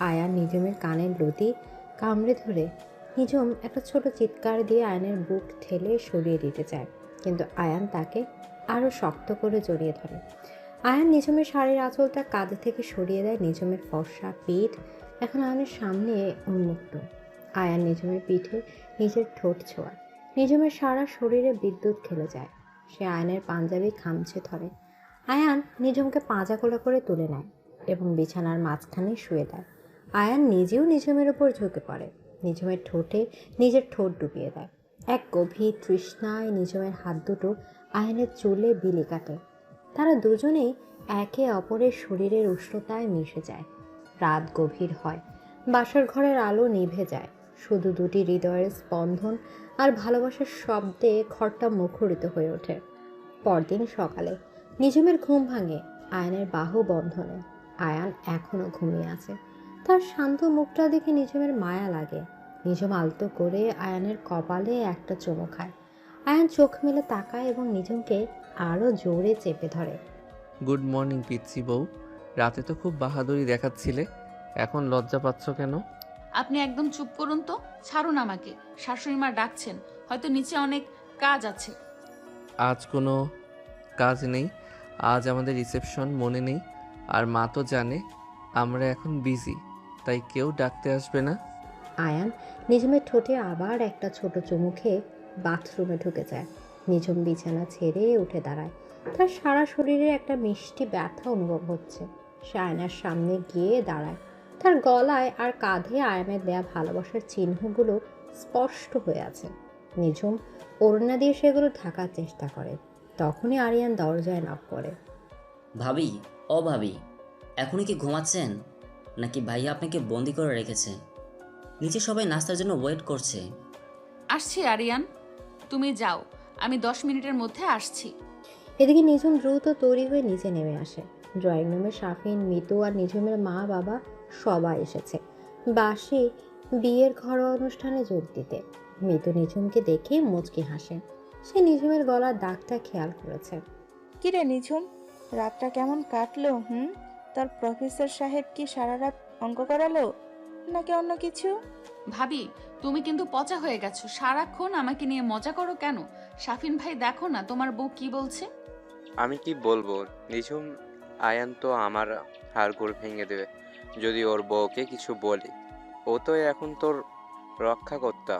আয়ান নিঝুমের কানের লতি কামড়ে ধরে। নিঝুম একটা ছোট চিৎকার দিয়ে আয়ানের বুক ঠেলে সরিয়ে দিতে চায়, কিন্তু আয়ান তাকে আরও শক্ত করে জড়িয়ে ধরে। আয়ান নিঝুমের শাড়ির আঁচলটা কাঁধে থেকে সরিয়ে দেয়। নিঝুমের ফর্সা পিঠ এখন আয়ানের সামনে উন্মুক্ত। আয়ান নিঝুমের পিঠে নিজের ঠোঁট ছোঁয়ায়। নিঝুমের সারা শরীরে বিদ্যুৎ খেলে যায়। সে আয়ানের পাঞ্জাবি খামছে ধরে। আয়ান নিঝুমকে পাঁজা কোলে করে তুলে নেয় এবং বিছানার মাঝখানে শুয়ে দেয়। আয়ান নিজেও নিঝুমের উপর ঝুঁকে পড়ে। নিঝুমের ঠোঁটে নিজের ঠোঁট ডুবিয়ে দেয়। এক গভীর তৃষ্ণায় নিঝুমের হাত দুটো আয়ানের চুলে বিলি কাটে। তারা দুজনেই একে অপরের শরীরের উষ্ণতায় মিশে যায়। রাত গভীর হয়, বাসার ঘরের আলো নিভে যায়। শুধু দুটি হৃদয়ের স্পন্দন আর ভালোবাসার শব্দে ঘরটা মুখরিত হয়ে ওঠে। পরদিন সকালে নিঝুমের ঘুম ভাঙে আয়ানের বাহু বন্ধনে। আয়ান এখনও ঘুমিয়ে আছে। তার শান্ত মুখটা দেখে নিঝুমের মায়া লাগে। নিঝুম আলতো করে আয়ানের কপালে একটা চুমু খায়। আয়ান চোখ মেলে তাকায় এবং নিঝুমকে আরও জোরে চেপে ধরে। গুড মর্নিং পিচ্ছি বউ, রাতে তো খুব বাহাদুরি দেখাচ্ছিলে, এখন লজ্জা পাচ্ছ কেন? আপনি একদম চুপ করুন তো, ছাড়ুন আমাকে। শাশুড়ি মা ডাকছেন, হয়তো নিচে অনেক কাজ আছে। আজ কোনো কাজ নেই, আজ আমাদের রিসেপশন, মনে নেই? আর মা তো জানে আমরা এখন বিজি, তাই কেউ ডাকতে আসবে না। আয়ান নিঝুমের ঠোঁটে আবার একটা ছোট চুমু খেয়ে বাথরুমে ঢুকে যায়। নিঝুম বিছানা ছেড়ে উঠে দাঁড়ায়। তার সারা শরীরে একটা মিষ্টি ব্যথা অনুভব হচ্ছে। সে আয়নার সামনে গিয়ে দাঁড়ায়। তার গলায় আর কাঁধে আয়ানের দেয়া ভালোবাসার চিহ্নগুলো স্পষ্ট হয়ে আছে। নিঝুম ওড়না দিয়ে সেগুলো ঢাকার চেষ্টা করে। তখনই আরিয়ান দরজায় নক করে। ভাবি, ও ভাবি, এখনই কি ঘুমাচ্ছেন নাকি ভাইয়া আপনাকে বন্দি করে রেখেছে? নিচে সবাই নাস্তার জন্য ওয়েট করছে। আসছি আরিয়ান, তুমি যাও, আমি 10 মিনিটের মধ্যে আসছি। এদিকে নিঝুম দ্রুত তৈরি হয়ে নিচে নেমে আসে। ড্রয়িং রুমে শাফিন, মিতু আর নিঝুমের মা বাবা সবাই এসেছে বাসে বিয়ের ঘরোয়া অনুষ্ঠানে যোগ দিতে। মিতু নিঝুমকে দেখে মুচকি হাসে। সে নিঝুমের গলার দাগটা খেয়াল করেছে। কিরে নিঝুম, রাতটা কেমন কাটলো? তোর প্রফেসর সাহেব কি সারা রাত অঙ্ক করালো নাকি অন্য কিছু? ভাবি, তুমি কিন্তু পচা হয়ে গেছো। সারাক্ষণ আমাকে নিয়ে মজা করো কেন? শাফিন ভাই, দেখো না তোমার বউ কি বলছে। আমি কি বলবো নিঝুম? আয়ান তো আমার হাড়গোড় ভেঙে দেবে যদি ওর বউকে কিছু বলি। ও তো এখন তোর রক্ষাকর্তা।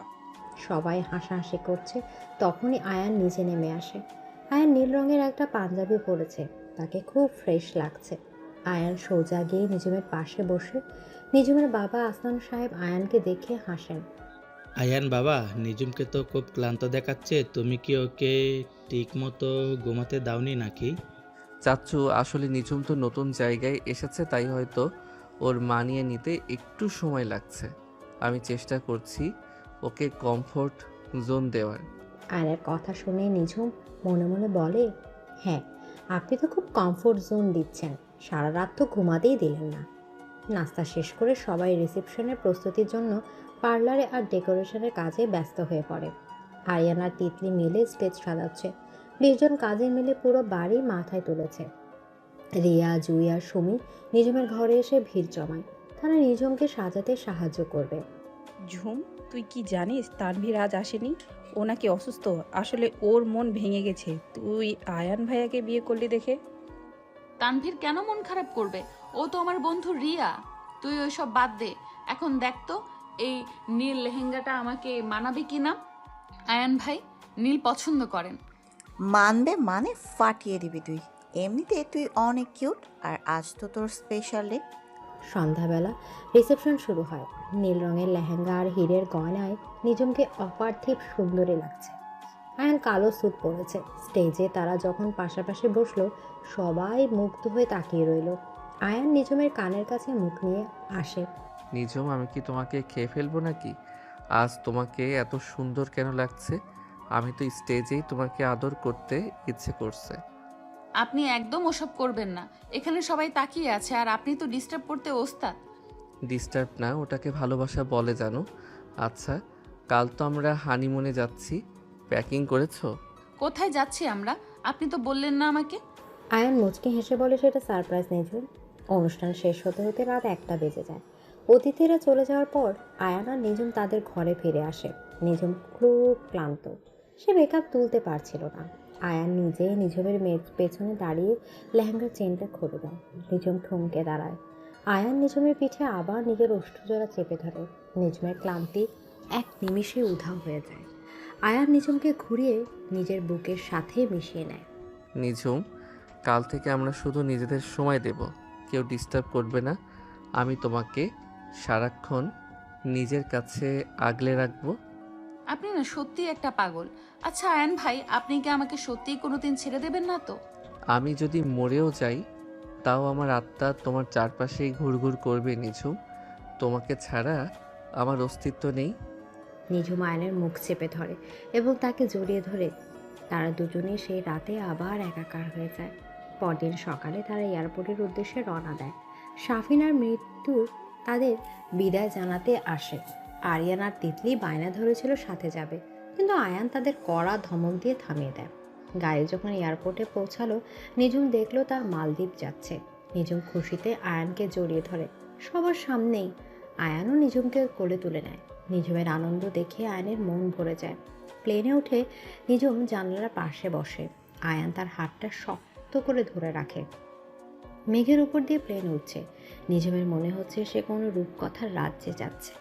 সবাই হাসাহাসি করছে। তখনই আয়ান নিচে নেমে আসে। আয়ান নীল রঙের একটা পাঞ্জাবি পরেছে, তাকে খুব ফ্রেশ লাগছে। আয়ান সোজা গিয়ে নিজুমের পাশে বসে। নিজুমের বাবা আসলাম সাহেব আয়ানকে দেখে হাসেন। আয়ান বাবা, নিজুমকে তো খুব ক্লান্ত দেখাচ্ছে, তুমি কি ওকে ঠিক মতো ঘুমাতে দাওনি নাকি? চাচ্চু, আসলে নিঝুম তো নতুন জায়গায় এসেছে, তাই হয়তো ওর মানিয়ে নিতে একটু সময় লাগছে। আমি চেষ্টা করছি ওকে কমফোর্ট জোন দেওয়ার। আয়ানের কথা শুনে নিঝুম মনে মনে বলে, হ্যাঁ, আপনি তো খুব কমফোর্ট জোন দিচ্ছেন, সারা রাত তো ঘুমাতেই দিলেন না। নাস্তা শেষ করে সবাই রিসেপশনের প্রস্তুতির জন্য পার্লারে আর ডেকোরেশনের কাজে ব্যস্ত হয়ে পড়ে। আরিয়ান আর তিতলি মিলে স্টেজ সাজাচ্ছে। 20 জন কাজে মিলে পুরো বাড়ি মাথায় তুলেছে। রিয়া, জুই আর সুমি নিঝুমের ঘরে এসে ভিড় জমায়। তারা নিঝুমকে সাজাতে সাহায্য করবে। ঝুম, তুই কি জানিস তানভীর আজ আসেনি? ও নাকি অসুস্থ। আসলে ওর মন ভেঙে গেছে তুই আয়ান ভাইয়াকে বিয়ে করলি দেখে। তানভীর কেন মন খারাপ করবে? ও তো আমার বন্ধু রিয়া। তুই ওইসব বাদ দে। এখন দেখ তো এই নীল লেহেঙ্গাটা আমাকে মানাবে কিনা। আয়ান ভাই নীল পছন্দ করেন। মানবে মানে ফাটিয়ে দিবি তুই। এমনিতে তুই অনেক কিউট, আর আজ তো তোর স্পেশাল ডে। সন্ধ্যাবেলা রিসেপশন শুরু হয়। নীল রঙের লেহেঙ্গা আর হীরের গয়নায় নিঝুমকে অপার্থিব সুন্দরী লাগছে। আয়ান কালো স্যুট পরেছে। স্টেজে তারা যখন পাশাপাশি বসলো, সবাই মুগ্ধ হয়ে তাকিয়ে রইল। আয়ান নিঝুমের কানের কাছে মুখ নিয়ে আসে। নিঝুম, আমি কি তোমাকে খেয়ে ফেলবো নাকি? আজ তোমাকে এত সুন্দর কেন লাগছে? আমি তো স্টেজেই তোমাকে আদর করতে ইচ্ছে করছে। আপনি একদম ওসব করবেন না। এখানে সবাই তাকিয়ে আছে আর আপনি তো ডিস্টার্ব করতে ওস্তাদ। ডিস্টার্ব না, ওটাকে ভালোবাসা বলে জানো। আচ্ছা, কাল তো আমরা হানিমুনে যাচ্ছি, প্যাকিং করেছো? কোথায় যাচ্ছি আমরা? আপনি তো বললেন না আমাকে। আয়ান মুচকি হেসে বলে, সেটা সারপ্রাইজ নিঝুম। অনুষ্ঠান শেষ হতে হতে রাত 1টা বেজে যায়। অতিথিরা চলে যাওয়ার পর আয়ান আর নিঝুম তাদের ঘরে ফিরে আসে। নিঝুম খুব ক্লান্ত, সে মেকআপ তুলতে পারছিল না। আয়ান নিজেই নিঝুমের পেছনে দাঁড়িয়ে লেহেঙ্গার চেনটা খুলে দেয়। নিঝুম থমকে দাঁড়ায়। আয়ান নিঝুমের পিঠে আবার নিজের ওষ্ঠজোড়া চেপে ধরে। নিঝুমের ক্লান্তি এক নিমিষে উধাও হয়ে যায়। আয়ান নিঝুমকে ঘুরিয়ে নিজের বুকের সাথে মিশিয়ে নেয়। নিঝুম, কাল থেকে আমরা শুধু নিজেদের সময় দেব, কেউ ডিস্টার্ব করবে না। আমি তোমাকে সারাক্ষণ নিজের কাছে আগলে রাখবো। আপনি না সত্যি একটা পাগল। আচ্ছা আয়ান ভাই, আপনি কি আমাকে সত্যিই কোনোদিন ছেড়ে দেবেন না তো? আমি যদি মরেও যাই, তাও আমার আত্মা তোমার চারপাশেই ঘুরঘুর করবে নিঝুম। তোমাকে ছাড়া আমার অস্তিত্ব নেই। নিঝুম আয়নের মুখ চেপে ধরে এবং তাকে জড়িয়ে ধরে। তারা দুজনেই সেই রাতে আবার একাকার হয়ে যায়। পরদিন সকালে তারা এয়ারপোর্টের উদ্দেশ্যে রওনা দেয়। সাফিনার মৃত্যু তাদের বিদায় জানাতে আসে। আরিয়ান আর তিতলি বায়না ধরেছিল সাথে যাবে, কিন্তু আয়ান তাদের কড়া ধমক দিয়ে থামিয়ে দেয়। গাড়ি যখন এয়ারপোর্টে পৌঁছালো, নিঝুম দেখলো তার মালদ্বীপ যাচ্ছে। নিঝুম খুশিতে আয়ানকে জড়িয়ে ধরে সবার সামনেই। আয়ানও নিঝুমকে কোলে তুলে নেয়। নিঝুমের আনন্দ দেখে আয়ানের মন ভরে যায়। প্লেনে উঠে নিঝুম জানালার পাশে বসে। আয়ান তার হাতটা শক্ত করে ধরে রাখে। মেঘের উপর দিয়ে প্লেন উঠছে। নিঝুমের মনে হচ্ছে সে কোনো রূপকথার রাজ্যে যাচ্ছে।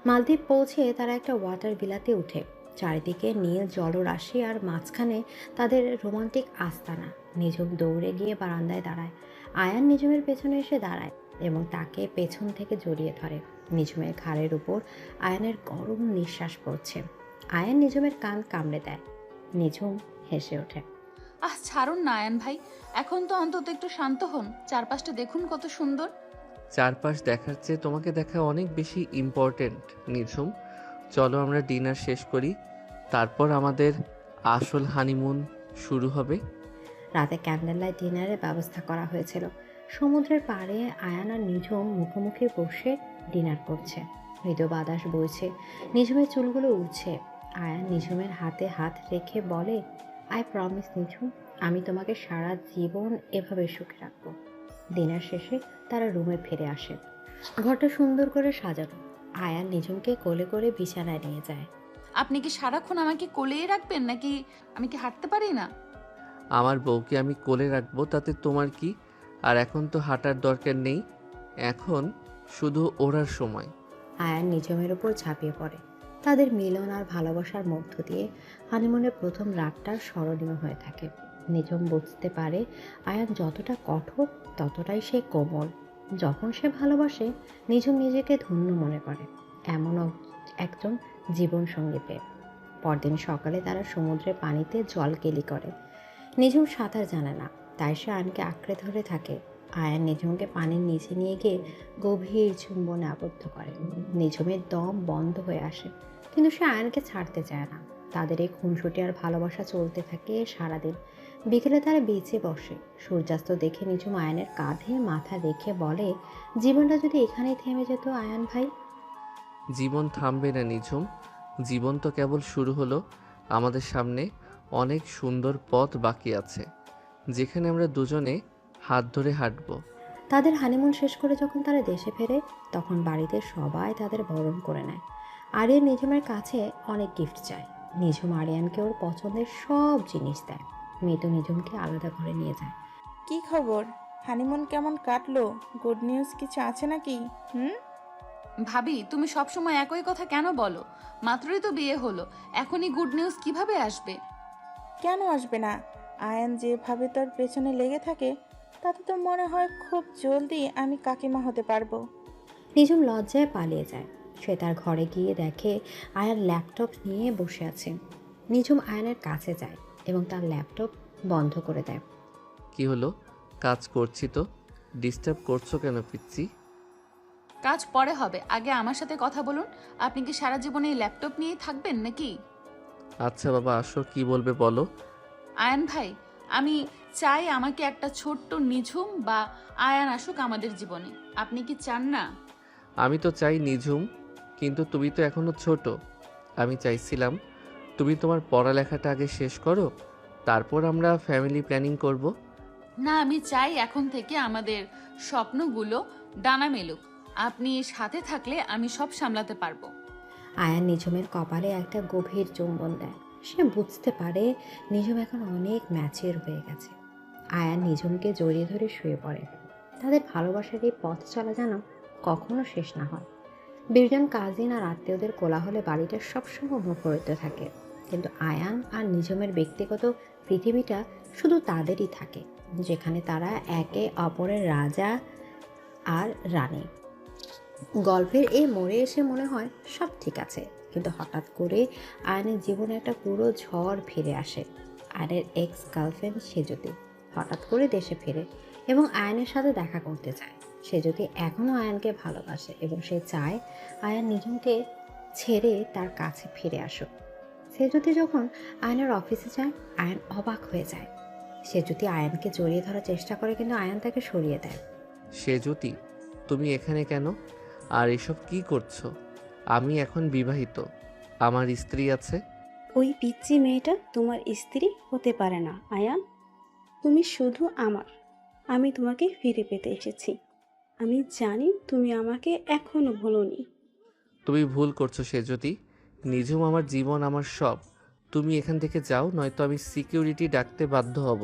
মালদ্বীপ পৌঁছে তারা একটা ওয়াটার বিলাতে উঠে। চারিদিকে নীল জলরাশি আর মাঝখানে তাদের রোমান্টিক আস্তানা। নিঝুম দৌড়ে গিয়ে বারান্দায় দাঁড়ায়। আয়ান নিঝুমের পেছনে এসে দাঁড়ায় এবং তাকে পেছন থেকে জড়িয়ে ধরে। নিঝুমের ঘাড়ের উপর আয়ানের গরম নিঃশ্বাস পড়ছে। আয়ান নিঝুমের কান কামড়ে দেয়। নিঝুম হেসে ওঠে। ছাড়ুন না আয়ান ভাই, এখন তো অন্তত একটু শান্ত হন। চারপাশটা দেখুন কত সুন্দর। চারপাশ দেখার চেয়ে তোমাকে দেখা অনেক বেশি ইম্পর্টেন্ট নিঝুম। চলো আমরা ডিনার শেষ করি, তারপর আমাদের আসল হানিমুন শুরু হবে। রাতে ক্যান্ডেল লাইট ডিনারের ব্যবস্থা করা হয়েছিল। সমুদ্রের পাড়ে আয়ান আর নিঝুম মুখোমুখি বসে ডিনার করছে। মৃদু বাতাস বইছে, নিঝুমের চুলগুলো উড়ছে। আয়ান নিঝুমের হাতে হাত রেখে বলে, আই প্রমিস নিঝুম, আমি তোমাকে সারা জীবন এভাবে সুখে রাখবো। ডিনার শেষে তারা রুমে ফিরে আসে। ঘরটা সুন্দর করে সাজানো। আয়ান নিঝুমকে কোলে করে বিছানায় নিয়ে যায়। আপনি কি সারাক্ষণ আমাকে কোলেই রাখবেন নাকি? আমি কি হাঁটতে পারি না? আমার বউকে আমি কোলে রাখবো, তাতে তোমার কি? আর এখন তো হাঁটার দরকার নেই, এখন শুধু ওড়ার সময়। আয়ান নিঝুমের উপর ঝাঁপিয়ে পড়ে। তাদের মিলন আর ভালোবাসার মধ্য দিয়ে হানিমুনের প্রথম রাতটা স্মরণীয় হয়ে থাকে। নিঝুম বুঝতে পারে আয়ান যতটা কঠোর ততটাই সে কোমল। যখন সে ভালোবাসে নিঝুম নিজেকে ধন্য মনে করে এমন একজন জীবনসঙ্গী পেয়ে। পরদিন সকালে তারা সমুদ্রের পানিতে জল কেলি করে। নিঝুম সাঁতার জানে না, তাই সে আয়নকে আঁকড়ে ধরে থাকে। আয়ান নিঝুমকে পানির নিচে নিয়ে গিয়ে গভীর চুম্বনে আবদ্ধ করে। নিঝুমের দম বন্ধ হয়ে আসে, কিন্তু সে আয়নকে ছাড়তে চায় না। তাদের এই খুনসুটি আর ভালোবাসা চলতে থাকে সারাদিন। বিকেলে তারা বিচে বসে। সূর্যাস্ত দেখে নিঝুম আয়নের কাঁধে মাথা রেখে বলে, জীবনটা যদি এখানেই থেমে যেত আয়ান ভাই। জীবন থামবে না নিঝুম, জীবন তো কেবল শুরু হলো। আমাদের সামনে অনেক সুন্দর পথ বাকি আছে, যেখানে আমরা দুজনে হাত ধরে হাঁটবো। তাদের হানিমুন শেষ করে যখন তারা দেশে ফেরে তখন বাড়িতে সবাই তাদের বরণ করে নেয়। আরিয়ান নিঝুমের কাছে অনেক গিফট চায়। নিঝুম আরিয়ানকে ওর পছন্দের সব জিনিস দেয়। মৃত নিঝুমকে আলাদা ঘরে নিয়ে যায়। কি খবর? হানিমুন কেমন কাটলো? গুড নিউজ কিছু আছে নাকি? ভাবি, তুমি সবসময় একই কথা কেন বলো? মাত্রই তো বিয়ে হলো, এখনই গুড নিউজ কিভাবে আসবে? কেন আসবে না? আয়ান যেভাবে তোর পেছনে লেগে থাকে তাতে তো মনে হয় খুব জলদি আমি কাকিমা হতে পারবো। নিঝুম লজ্জায় পালিয়ে যায়। সে তার ঘরে গিয়ে দেখে আয়ান ল্যাপটপ নিয়ে বসে আছে। নিঝুম আয়নের কাছে যায় এবং তার ল্যাপটপ বন্ধ করে দেয়। কি হলো? কাজ করছি তো, ডিস্টার্ব করছো কেন পিচ্ছি? কাজ পরে হবে, আগে আমার সাথে কথা বলুন। আপনি কি সারা জীবনে এই ল্যাপটপ নিয়েই থাকবেন নাকি? আচ্ছা বাবা, আসো, কি বলবে বলো। আয়ান ভাই, আমি চাই আমাকে একটা ছোট্ট নিঝুম বা আয়ান আসুক আমাদের জীবনে। আপনি কি চান না? আমি তো চাই নিঝুম, কিন্তু তুমি তো এখনো ছোট। আমি চাইছিলাম তুমি তোমার পড়ালেখাটা আগে শেষ করো, তারপর আমরা ফ্যামিলি প্ল্যানিং করব। না, আমি চাই এখন থেকে আমাদের স্বপ্নগুলো ডানা মেলুক। আপনি সাথে থাকলে আমি সব সামলাতে পারবো। আয়ান নিঝুমের কপালে একটা গভীর চুম্বন দেয়। সে বুঝতে পারে নিঝুম এখন অনেক ম্যাচিওর হয়ে গেছে। আয়ান নিঝুমকে জড়িয়ে ধরে শুয়ে পড়ে। তাদের ভালোবাসার এই পথ চলা যেন কখনো শেষ না হয়। বিরজন কাজিন আর আত্মীয়দের কোলাহলে বাড়িটা সবসময় মুখরিত থাকে, কিন্তু আয়ান আর নিঝুমের ব্যক্তিগত পৃথিবীটা শুধু তাদেরই থাকে, যেখানে তারা একে অপরের রাজা আর রানী। গল্পের এই মোড়ে এসে মনে হয় সব ঠিক আছে, কিন্তু হঠাৎ করে আয়নের জীবনে একটা পুরো ঝড় ফিরে আসে। আয়নের এক্স গার্লফ্রেন্ড সেজুতি হঠাৎ করে দেশে ফেরে এবং আয়নের সাথে দেখা করতে চায়। সেজুতি এখনও আয়নকে ভালোবাসে এবং সে চায় আয়ন নিঝুমকে ছেড়ে তার কাছে ফিরে আসুক। সেজুতি যখন আয়নের অফিসে যায় আয়ন অবাক হয়ে যায়। সেজুতি আয়নকে জড়িয়ে ধরার চেষ্টা করে, কিন্তু আয়ন তাকে সরিয়ে দেয়। সেজুতি, তুমি এখানে কেন? আর এসব কি করছো? আমি এখন বিবাহিত, আমার স্ত্রী আছে। ওই পিচ্চি মেয়েটা তোমার স্ত্রী হতে পারে না আয়ান। তুমি শুধু আমার। আমি তোমাকে ফিরে পেতে এসেছি। আমি জানি তুমি আমাকে এখনো ভুলোনি। তুমি ভুল করছো সেজুতি। নিঝুম আমার জীবন, আমার সব। তুমি এখান থেকে যাও, নয়তো আমি সিকিউরিটি ডাকতে বাধ্য হব।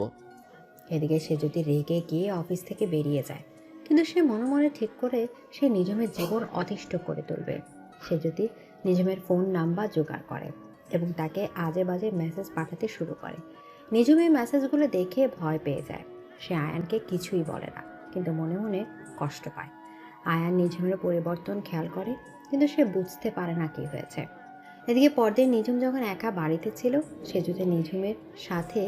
এদিকে সেজুতি রেগে গিয়ে অফিস থেকে বেরিয়ে যায়, কিন্তু সে মনে মনে ঠিক করে সে নিঝুমের জীবন অতিষ্ঠ করে তুলবে। সেজুতি নিঝুমের ফোন নাম্বার জোগাড় করে এবং তাকে আজে বাজে মেসেজ পাঠাতে শুরু করে। নিঝুম এই মেসেজগুলো দেখে ভয় পেয়ে যায়। সে আয়ানকে কিছুই বলে না, কিন্তু মনে মনে কষ্ট পায়। আয়ান নিঝুমের পরিবর্তন খেয়াল করে, কিন্তু সে বুঝতে পারে না কী হয়েছে। এদিকে পরদিন নিঝুম যখন একা বাড়িতে ছিল, সেজুতি নিঝুমের সাথে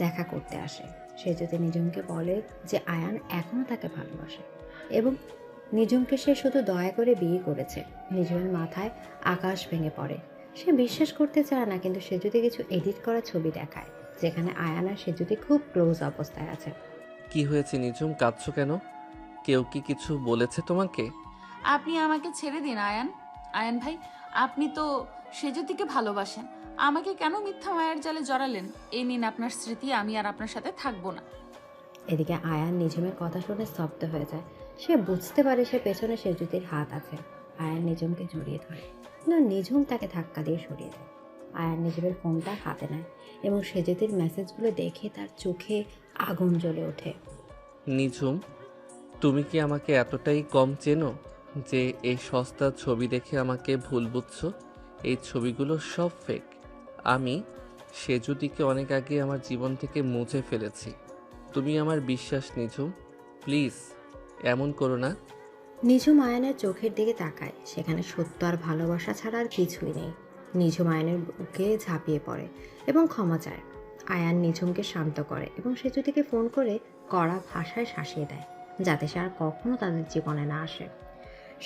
দেখা করতে আসে। সেজুতি নিঝুমকে বলে যে আয়ান এখনও তাকে ভালোবাসে এবং নিঝুমকে সে শুধু দয়া করে বিয়ে করেছে। নিঝুমের মাথায় আকাশ ভেঙে পড়ে। সে বিশ্বাস করতে চায় না, কিন্তু সেজুতি কিছু এডিট করা ছবি দেখায়, যেখানে আয়ান আর সেজুতি খুব ক্লোজ অবস্থায় আছে। কি হয়েছে নিঝুম, কাঁদছো কেন? কেউ কি কিছু বলেছে তোমাকে? আপনি আমাকে ছেড়ে দিন আয়ান। আয়ান ভাই, আপনি তো সেজুতিকে ভালোবাসেন, আমাকে কেন মিথ্যা মায়ের জালে জড়ালেন? এই নিন আপনার স্মৃতি, আমি আর আপনার সাথে থাকবো না। এদিকে আয়ান নিঝুমের কথা শুনে স্তব্ধ হয়ে যায়। সে বুঝতে পারে সে পেছনে সেজুতির হাত আছে। আয়ান নিঝুমকে জড়িয়ে ধরে, কিন্তু নিঝুম তাকে ধাক্কা দিয়ে সরিয়ে দেয়। আয়ান নিঝুমের ফোনটা হাতে নেয় এবং সেজুতির মেসেজগুলো দেখে তার চোখে আগুন জ্বলে ওঠে। নিঝুম, তুমি কি আমাকে এতটাই কম চেনো যে এই সস্তা ছবি দেখে আমাকে ভুল বুঝছো? এই ছবিগুলো সব ফেক। আমি সেজুদিকে অনেক আগে আমার জীবন থেকে মুছে ফেলেছি। তুমি আমার বিশ্বাস নিঝুম, প্লিজ এমন করো না। নিঝুম আয়ানের চোখের দিকে তাকায়, সেখানে সত্য আর ভালোবাসা ছাড়া আর কিছুই নেই। নিঝুম আয়ানের বুকে ঝাঁপিয়ে পড়ে এবং ক্ষমা চায়। আয়ান নিঝুমকে শান্ত করে এবং সেজুদিকে ফোন করে কড়া ভাষায় শাসিয়ে দেয়, যাতে সে আর কখনো তাদের জীবনে না আসে।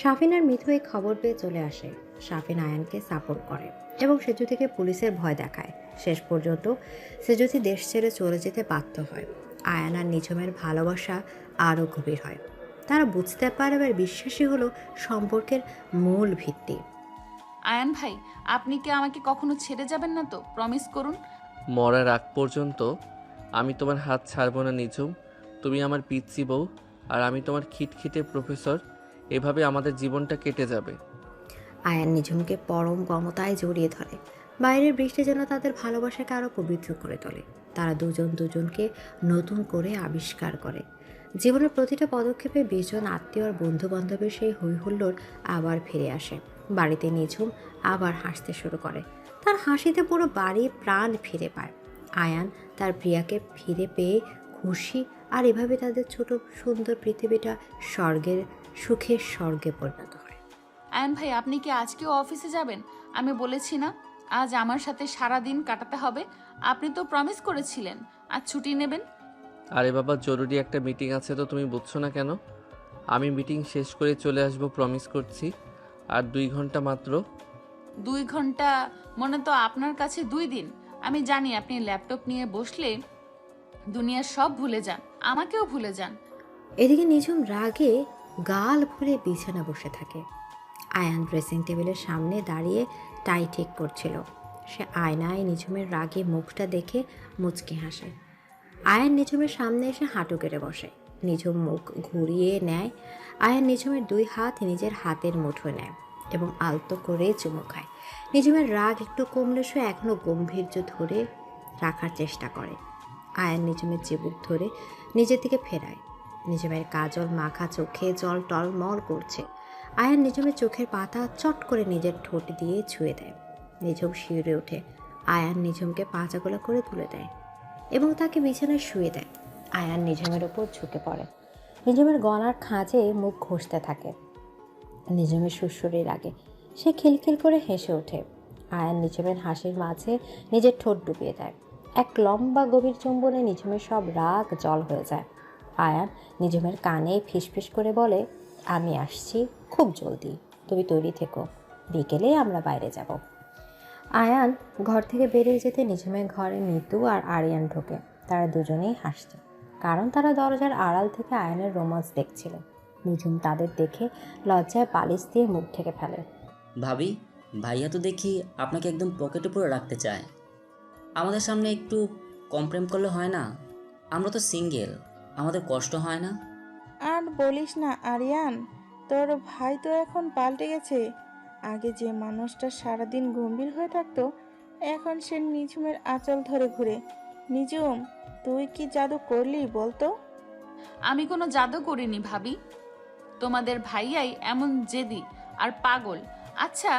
শাফিন আর মিথু এই খবর পেয়ে চলে আসে। শাফিন আয়ানকে সাপোর্ট করে এবং সেজুদিকে পুলিশের ভয় দেখায়। শেষ পর্যন্ত সেজুদি দেশ ছেড়ে চলে যেতে বাধ্য হয়। আয়ান আর নিঝুমের ভালোবাসা আরও গভীর হয়। তারা বুঝতে পারে আর বিশ্বাসী হলো সম্পর্কের মূল ভিত্তি। আয়ান ভাই, আপনি কি আমাকে কখনো ছেড়ে যাবেন না তো? প্রমিস করুন। মরার আগ পর্যন্ত আমি তোমার হাত ছাড়বো না নিঝুম। তুমি আমার পিচ্চি বউ আর আমি তোমার খিটখিটে প্রফেসর। এভাবে আমাদের জীবনটা কেটে যাবে। আয়ান নিঝুমকে পরম মমতায় জড়িয়ে ধরে। বাইরের বৃষ্টি যেন তাদের ভালোবাসাকে আরও পবিত্র করে তোলে। তারা দুজন দুজনকে নতুন করে আবিষ্কার করে। জীবনের প্রতিটা পদক্ষেপে বিজন আত্মীয় আর বন্ধু বান্ধবের সেই হৈহুল্লোড় আবার ফিরে আসে। বাড়িতে নিঝুম আবার হাসতে শুরু করে। তার হাসিতে পুরো বাড়ি প্রাণ ফিরে পায়। আয়ান তার প্রিয়াকে ফিরে পেয়ে খুশি, আর এভাবে তাদের ছোট সুন্দর পৃথিবীটা স্বর্গের সুখের স্বর্গে পরিণত হয়। আয়ান ভাই, আপনি কি আজকেও অফিসে যাবেন? আমি বলেছি না আজ আমার সাথে সারা দিন কাটাতে হবে। আপনি তো প্রমিস করেছিলেন আজ ছুটি নেবেন। আরে বাবা, জরুরি একটা মিটিং আছে তো তুমি বুঝছো না কেন? আমি মিটিং শেষ করে চলে আসবো, প্রমিস করছি। আর 2 ঘন্টা মাত্র। 2 ঘন্টা মনে তো আপনার কাছে 2 দিন। আমি জানি আপনি ল্যাপটপ নিয়ে বসলে দুনিয়ার সব ভুলে যান, আমাকেও ভুলে যান। এদিকে নিঝুম রাগে গাল ফুলে বিছানা বসে থাকে। আয়ান ড্রেসিং টেবিলের সামনে দাঁড়িয়ে টাই ঠিক করছিল। সে আয়নায় নিঝুমের রাগে মুখটা দেখে মুচকি হাসে। আয়ান নিঝুমের সামনে এসে হাঁটু কেটে বসে। নিঝুম মুখ ঘুরিয়ে নেয়। আয়ান নিঝুমের 2 হাত নিজের হাতের মুঠোয় নেয় এবং আলতো করে চুমু খায়। নিঝুমের রাগ একটু কমলে সে এখনও গম্ভীর্য ধরে রাখার চেষ্টা করে। আয়ান নিঝুমের চিবুক ধরে নিজের দিকে ফেরায়। নিঝুমের কাজল মাখা চোখে জল টলমল করছে। আয়ান নিঝুমের চোখের পাতা চট করে নিজের ঠোঁট দিয়ে ছুঁয়ে দেয়। নিঝুম শিউরে ওঠে। আয়ান নিঝুমকে পাঁচাগোলা করে তুলে দেয় এবং তাকে বিছানায় শুয়ে দেয়। আয়ান নিঝুমের ওপর ঝুঁকে পড়ে। নিঝুমের গলার খাঁজে মুখ ঘষতে থাকে। নিঝুমের সুরসুরি লাগে। সে খিলখিল করে হেসে ওঠে। আয়ান নিঝুমের হাসির মাঝে নিজের ঠোঁট ডুবিয়ে দেয়। এক লম্বা গভীর চুম্বনে নিঝুমের সব রাগ জল হয়ে যায়। আয়ান নিঝুমের কানে ফিসফিস করে বলে, আমি আসছি খুব জলদি, তুমি তৈরি থেকো, বিকেলে আমরা বাইরে যাব। আয়ান ঘর থেকে বেরিয়ে যেতে নিঝুমের ঘরে মিতু আর আরিয়ান ঢোকে। তারা দুজনেই হাসছে, কারণ তারা দরজার আড়াল থেকে আয়ানের রোমান্স দেখছিল। নিঝুম তাদের দেখে লজ্জায় পালিশ দিয়ে মুখ ঢেকে ফেলে। ভাবি, ভাইয়া তো দেখি আপনাকে একদম পকেটে পুরো রাখতে চায়। আমাদের সামনে একটু কম প্রেম করলে হয় না? আমরা তো সিঙ্গেল, আমাদের কষ্ট হয় না? আর বলিস না আরিয়ান, তোর ভাই তো এখন পাল্টে গেছে। আগে যে মানুষটা সারাদিন গম্ভীর হয়ে থাকতো, এখন সে নিঝুমের আঁচল ধরে ঘুরে। নিঝুম, তুই কি জাদু করলি বলতো? আমি কোনো জাদু করিনি ভাবি, তোমাদের ভাইয়াই এমন জেদি আর পাগল। আচ্ছা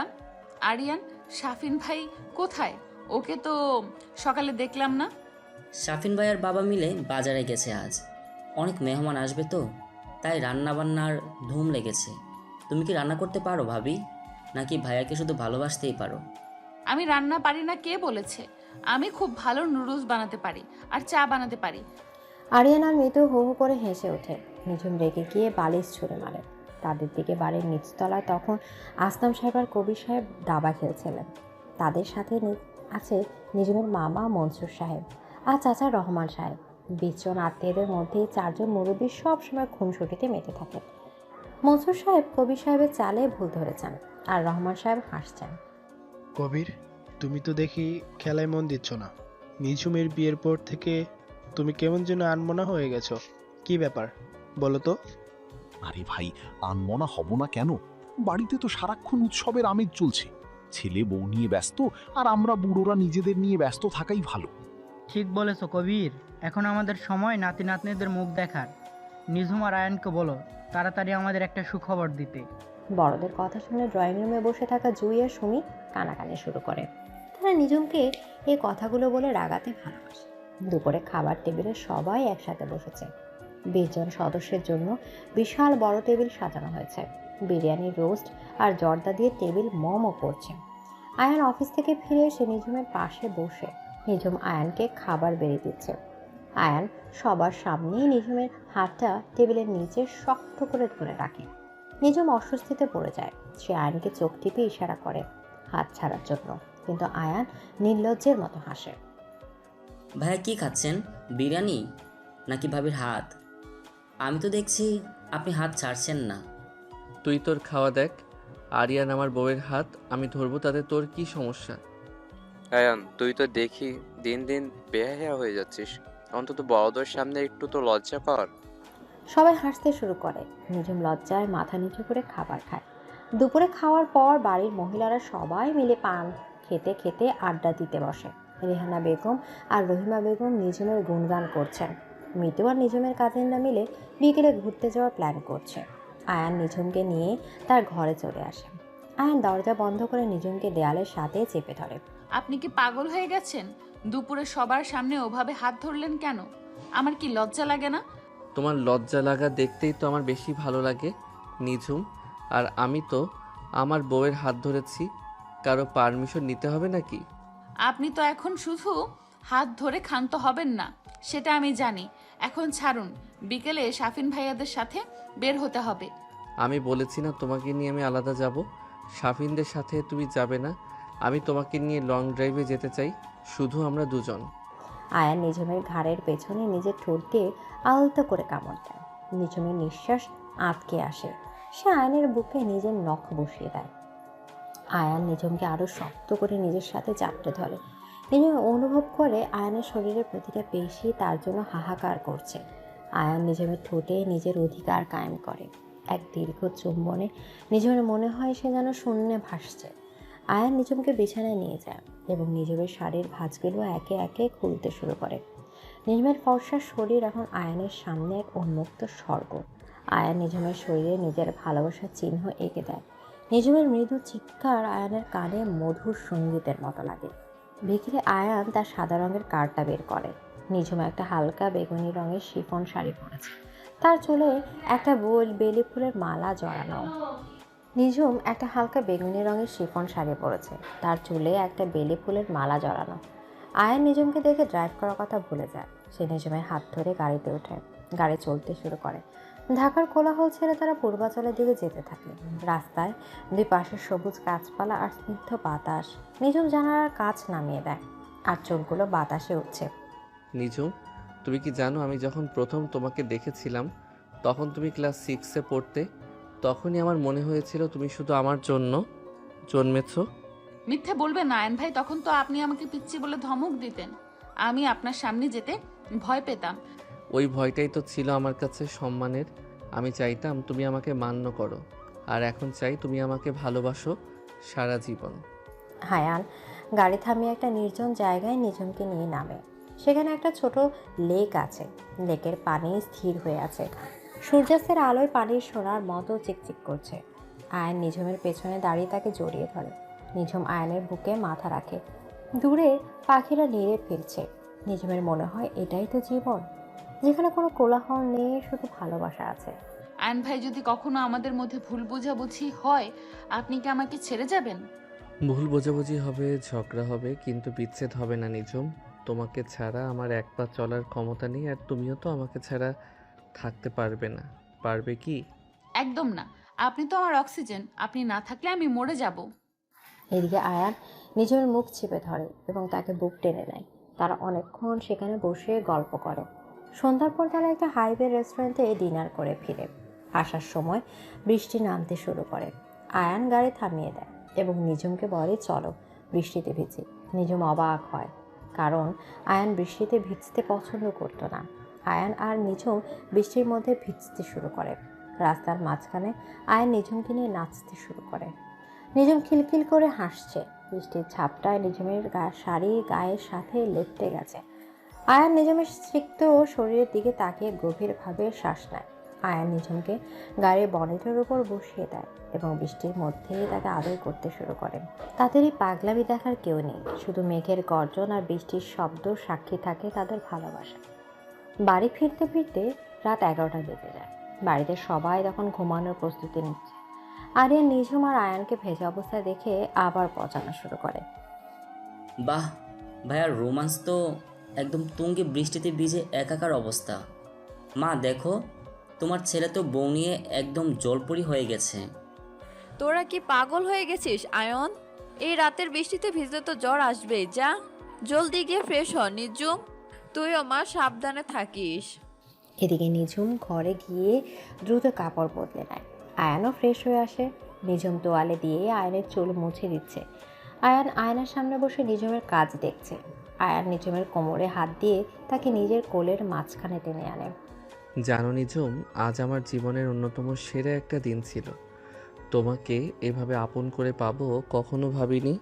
আরিয়ান, শাফিন ভাই কোথায়? ওকে তো সকালে দেখলাম না। শাফিন ভাইয়ার বাবা মিলে বাজারে গেছে আজ। অনেক মেহমান আসবে তো, তাই রান্নাবান্নার ধুম লেগেছে। তুমি কি রান্না করতে পারো ভাবি, নাকি ভাইয়াকে শুধু ভালোবাসতেই পারো? আমি রান্না পারি না কে বলেছে? আমি খুব ভালো নুডলস বানাতে পারি আর চা বানাতে পারি। আরিয়ান আর মিতু হো হো করে হেসে ওঠে। নিঝুম রেগে গিয়ে বালিশ ছুঁড়ে মারে। তাদের দিকে বাড়ির নিচতলায় তখন আসলাম সাহেব আর কবির সাহেব দাবা খেলছিলেন। তাদের সাথে আছে নিঝুমের মামা মনসুর সাহেব আর চাচা রহমান সাহেব। 20 জন আত্মীয়দের মধ্যে 4 জন মুরব্বী সবসময় খুনসুটিতে মেতে থাকেন। মনসুর সাহেব কবির সাহেবের চালে ভুল ধরেছেন আর রহমান সাহেব হাসছেন। কবির, তুমি তো দেখি খেলায় মন দিচ্ছ না। নিঝুমের বিয়ের পর থেকে তুমি কেমন যেন আনমনা হয়ে গেছো, কি ব্যাপার বলো তো? আরে ভাই, আনমনা হব না কেন? বাড়িতে তো সারাক্ষণ উৎসবের আমেজ চলছে। ছেলে বউ নিয়ে ব্যস্ত, আর আমরা বুড়োরা নিজেদের নিয়ে ব্যস্ত থাকাই ভালো। ঠিক বলেছো কবির, এখন আমাদের সময় নাতি নাতনিদের মুখ দেখার। নিঝুম আর আয়ানকে বলো তাড়াতাড়ি আমাদের একটা সুখবর দিতে। বড়দের কথা শুনে ড্রয়িং রুমে বসে থাকা জুই আর সুমি কানাকানি শুরু করে। তারা নিজমকে এই কথাগুলো বলে রাগাতে ভালোবাসে। দুপুরে খাবার টেবিলে সবাই একসাথে বসেছে। 20 জন সদস্যের জন্য বিশাল বড় টেবিল সাজানো হয়েছে। বিরিয়ানি, রোস্ট আর জর্দা দিয়ে টেবিল মমো করছে। আয়ান অফিস থেকে ফিরে এসে নিঝুমের পাশে বসে নিঝুম আয়ানকে খাবার বেড়ে দিচ্ছে। আয়ান সবার সামনেই নিঝুমের হাতটা টেবিলের নিচে শক্ত করে ধরে রাখে। নিঝুম অস্বস্তিতে পড়ে যায়। সে আয়ানকে চোখ টিপে ইশারা করে হাত ছাড়ার জন্য, কিন্তু আয়ান নির্লজ্জের মতো হাসে। ভাইয়া কি খাচ্ছেন? বিরিয়ানি নাকি ভাবির হাত? আমি তো দেখছি আপনি হাত ছাড়ছেন না। তুই তোর খাওয়া দেখ। আরিয়ান আমার বউয়ের হাত আমি ধরবো, তাতে তোর কি সমস্যা? আয়ান, তুই তো দেখি দিন দিন বেহায়া হয়ে যাচ্ছিস। অন্তত বড়দের সামনে একটু তো লজ্জা কর। সবাই হাসতে শুরু করে। নিঝুম লজ্জায় মাথা নিচু করে খাবার খায়। দুপুরে খাওয়ার পর বাড়ির মহিলারা সবাই মিলে পান খেতে খেতে আড্ডা দিতে বসে। রেহানা বেগম আর রহিমা বেগম নিঝুমের গুণগান করছেন। মিতু আর নিঝুমের কাজিনরা মিলে বিকেলে ঘুরতে যাওয়ার প্ল্যান করছে। আয়ান নিঝুমকে নিয়ে তার ঘরে চলে আসে। আয়ান দরজা বন্ধ করে নিঝুমকে দেয়ালের সাথে চেপে ধরে। আপনি কি পাগল হয়ে গেছেন? দুপুরে সবার সামনে ওভাবে হাত ধরলেন কেন? আমার কি লজ্জা লাগে না? তোমার লজ্জা লাগা দেখতেই তো আমার বেশি ভালো লাগে নিঝুম। আর আমি তো আমার বউয়ের হাত ধরেছি, কারো পারমিশন নিতে হবে নাকি? আপনি তো এখন শুধু হাত ধরে ক্ষান্ত হবেন না, সেটা আমি জানি। এখন ছাড়ুন, বিকেলে শাফিন ভাইয়াদের সাথে বের হতে হবে। আমি বলেছি না তোমাকে নিয়ে আমি আলাদা যাব? শাফিনদের সাথে তুমি যাবে না। আমি তোমাকে নিয়ে লং ড্রাইভে যেতে চাই, শুধু আমরা দুজন। আয়ান নিঝুমের ঘাড়ের পেছনে নিজের ঠোঁট দিয়ে আলতো করে কামড় দেয়। নিঝুমের নিঃশ্বাস আটকে আসে। সে আয়ানের বুকে নিজের নখ বসিয়ে দেয়। আয়ান নিঝুমকে আরো শক্ত করে নিজের সাথে চাপটে ধরে। নিঝুম অনুভব করে আয়ানের শরীরের প্রতিটা পেশি তার জন্য হাহাকার করছে। আয়ান নিঝুমের ঠোঁটে নিজের অধিকার কায়েম করে। এক দীর্ঘ চুম্বনে নিঝুমের মনে হয় সে যেন শূন্যে ভাসছে। আয়ান নিঝুমকে বিছানায় নিয়ে যায় এবং নিঝুমের শাড়ির ভাঁজগুলো একে একে খুলতে শুরু করে। নিঝুমের ফর্সা শরীর এখন আয়ানের সামনে এক উন্মুক্ত স্বর্গ। আয়ান নিঝুমের শরীরে নিজের ভালোবাসার চিহ্ন এঁকে দেয়। নিঝুমের মৃদু চিৎকার আয়ানের কানে মধুর সঙ্গীতের মতো লাগে। বিকেলে আয়ান তার সাদা রঙের কার্ডটা বের করে। নিঝুম একটা হালকা বেগুনি রঙের শিফন শাড়ি পরেছে। তার চুলে একটা বেলি ফুলের মালা জড়ানো। নিঝুম একটা হালকা বেগুনি রঙের শিফন শাড়ি পরেছে। তার চুলে একটা বেলি ফুলের মালা জড়ানো। আয়ান নিঝুমকে দেখে ড্রাইভ করার কথা ভুলে যায়। সে নিঝুমের হাত ধরে গাড়িতে ওঠে। গাড়ি চলতে শুরু করে। ঢাকার কোলাহল ছেড়ে তারা পূর্বাচলের দিকে যেতে থাকে। রাস্তায় দুই পাশে সবুজ গাছপালা আর স্নিগ্ধ বাতাস। নিঝুম জানালার কাঁচ নামিয়ে দেয় আর চোখগুলো বাতাসে উঠছে। নিঝুম, তুমি কি জানো আমি যখন প্রথম তোমাকে দেখেছিলাম তখন তুমি ক্লাস 6-এ পড়তে। তখনই আমার মনে হয়েছিল তুমি শুধু আমার জন্য জন্মেছো। মিথ্যে বলবেন না আয়ন ভাই, তখন তো আপনি আমাকে পিচ্চি বলে ধমক দিতেন। আমি আপনার সামনে যেতে ভয় পেতাম। ওই ভয়টাই তো ছিল আমার কাছে সম্মানের। আমি চাইতাম তুমি আমাকে মান্য করো, আর এখন চাই তুমি আমাকে ভালোবাসো সারা জীবন। আয়ান গাড়ি থামিয়ে একটা নির্জন জায়গায় নিঝুমকে নিয়ে নামে। সেখানে একটা ছোট লেক আছে। লেকের পানি স্থির হয়ে আছে। সূর্যাস্তের আলোয় পানির সোনার মতো চিকচিক করছে। আয়ান নিঝুমের পেছনে দাঁড়িয়ে তাকে জড়িয়ে ধরে। নিঝুম আয়ানের বুকে মাথা রাখে। দূরে পাখিরা নেড়ে ফিরছে। নিঝুমের মনে হয় এটাই তো জীবন, যেখানে কোনো কোলাহল নেই, শুধু ভালোবাসা আছে। আয়ন ভাই, যদি কখনো আমাদের মধ্যে ভুল বোঝাবুঝি হয়, আপনি কি আমাকে ছেড়ে যাবেন? ভুল বোঝাবুঝি হবে, ঝগড়া হবে, কিন্তু বিচ্ছেদ হবে না নিঝুম। তোমাকে ছাড়া আমার এক পা চলার ক্ষমতা নেই, আর তুমিও তো আমাকে ছাড়া থাকতে পারবে না। পারবে কি? একদম না। আপনি তো আমার অক্সিজেন। আপনি না থাকলে আমি মরে যাব। এদিকে আয়ান নিজের মুখ চেপে ধরে এবং তাকে বুক টেনে নেয়। তারা অনেকক্ষণ সেখানে বসে গল্প করে। সন্ধ্যার পর তারা একটা হাইওয়ে রেস্টুরেন্টে ডিনার করে ফিরে। আসার সময় বৃষ্টি নামতে শুরু করে। আয়ান গাড়ি থামিয়ে দেয় এবং নিঝুমকে বলে, চলো বৃষ্টিতে ভিজি। নিঝুম অবাক হয়, কারণ আয়ান বৃষ্টিতে ভিজতে পছন্দ করতো না। আয়ান আর নিঝুম বৃষ্টির মধ্যে ভিজতে শুরু করে। রাস্তার মাঝখানে আয়ান নিঝুমকে নিয়ে নাচতে শুরু করে। নিঝুম খিলখিল করে হাসছে। বৃষ্টির ঝাপটায় নিঝুমের শাড়ি গায়ের সাথে লেপটে গেছে। আয়ান নিঝুমের সিক্ত শরীরের দিকে তাকিয়ে গভীরভাবে শ্বাস নেয়। আয়ান নিঝুমকে গাড়ির বনেটের উপর বসিয়ে দেয় এবং বৃষ্টির মধ্যেই তাকে আদর করতে শুরু করে। তাদের এই পাগলামি দেখার কেউ নেই, শুধু মেঘের গর্জন আর বৃষ্টির শব্দ সাক্ষী থাকে তাদের ভালোবাসা। বাড়ি ফিরতে ফিরতে রাত 11টা বেজে যায়। বাড়িতে সবাই তখন ঘুমানোর প্রস্তুতি নিচ্ছে। আরিয়ান নিঝুম আর আয়ানকে ভেজা অবস্থায় দেখে আবার পচানো শুরু করে। বাহ ভাইয়ার রোমান্স তো একদম তুঙ্গে বৃষ্টিতে ভিজে একাকার অবস্থা। মা দেখো, তোমার ছেলে তো বউ নিয়ে একদম জলপরি হয়ে গেছে। তোরা কি পাগল হয়ে গেছিস আয়ন? এই রাতের বৃষ্টিতে ভিজলে তো জ্বর আসবেই। যা জলদি গিয়ে ফ্রেশ হ নিঝুম, তুইও মা সাবধানে থাকিস। এদিকে নিঝুম ঘরে গিয়ে দ্রুত কাপড় বদলে নেয়। আয়ানও ফ্রেশ হয়ে আসে। নিঝুম তোয়ালে দিয়ে আয়নের চুল মুছে দিচ্ছে। আয়ান আয়নার সামনে বসে নিঝুমের কাজ দেখছে। আয়ান নিঝুমের কোমরে হাত দিয়ে তাকে নিজের কোলের মাঝখানে টেনে আনে। জানো নিঝুম, আজ আমার জীবনের অন্যতম সেরা একটা দিন ছিল। তোমাকে এভাবে আপন করে পাবো কখনো ভাবিনি।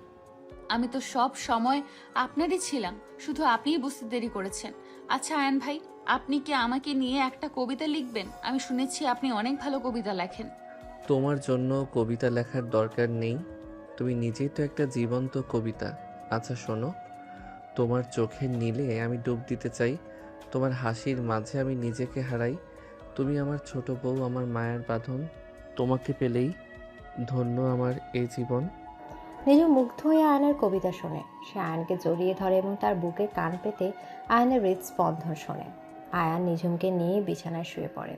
আমি তো সব সময় আপনারই ছিলাম, শুধু আপনিই বুঝতে দেরি করেছেন। আচ্ছা আয়ান ভাই, আপনি কি আমাকে নিয়ে একটা কবিতা লিখবেন? আমি শুনেছি আপনি অনেক ভালো কবিতা লেখেন। তোমার জন্য কবিতা লেখার দরকার নেই, তুমি নিজেই তো একটা জীবন্ত কবিতা। আচ্ছা শোনো, তোমার চোখের নীলে আমি ডুব দিতে চাই, তোমার হাসির মাঝে আমি নিজেকে হারাই। তুমি আমার ছোট বউ, আমার মায়ের বাঁধন, তোমাকে পেলেই ধন্য আমার এই জীবন। নিঝুম মুগ্ধ হয়ে আয়নের কবিতা শোনে। সে আয়নকে জড়িয়ে ধরে এবং তার বুকে কান পেতে আয়নের হৃদস্পন্দন শোনে। আয়ান নিঝুমকে নিয়ে বিছানায় শুয়ে পড়ে,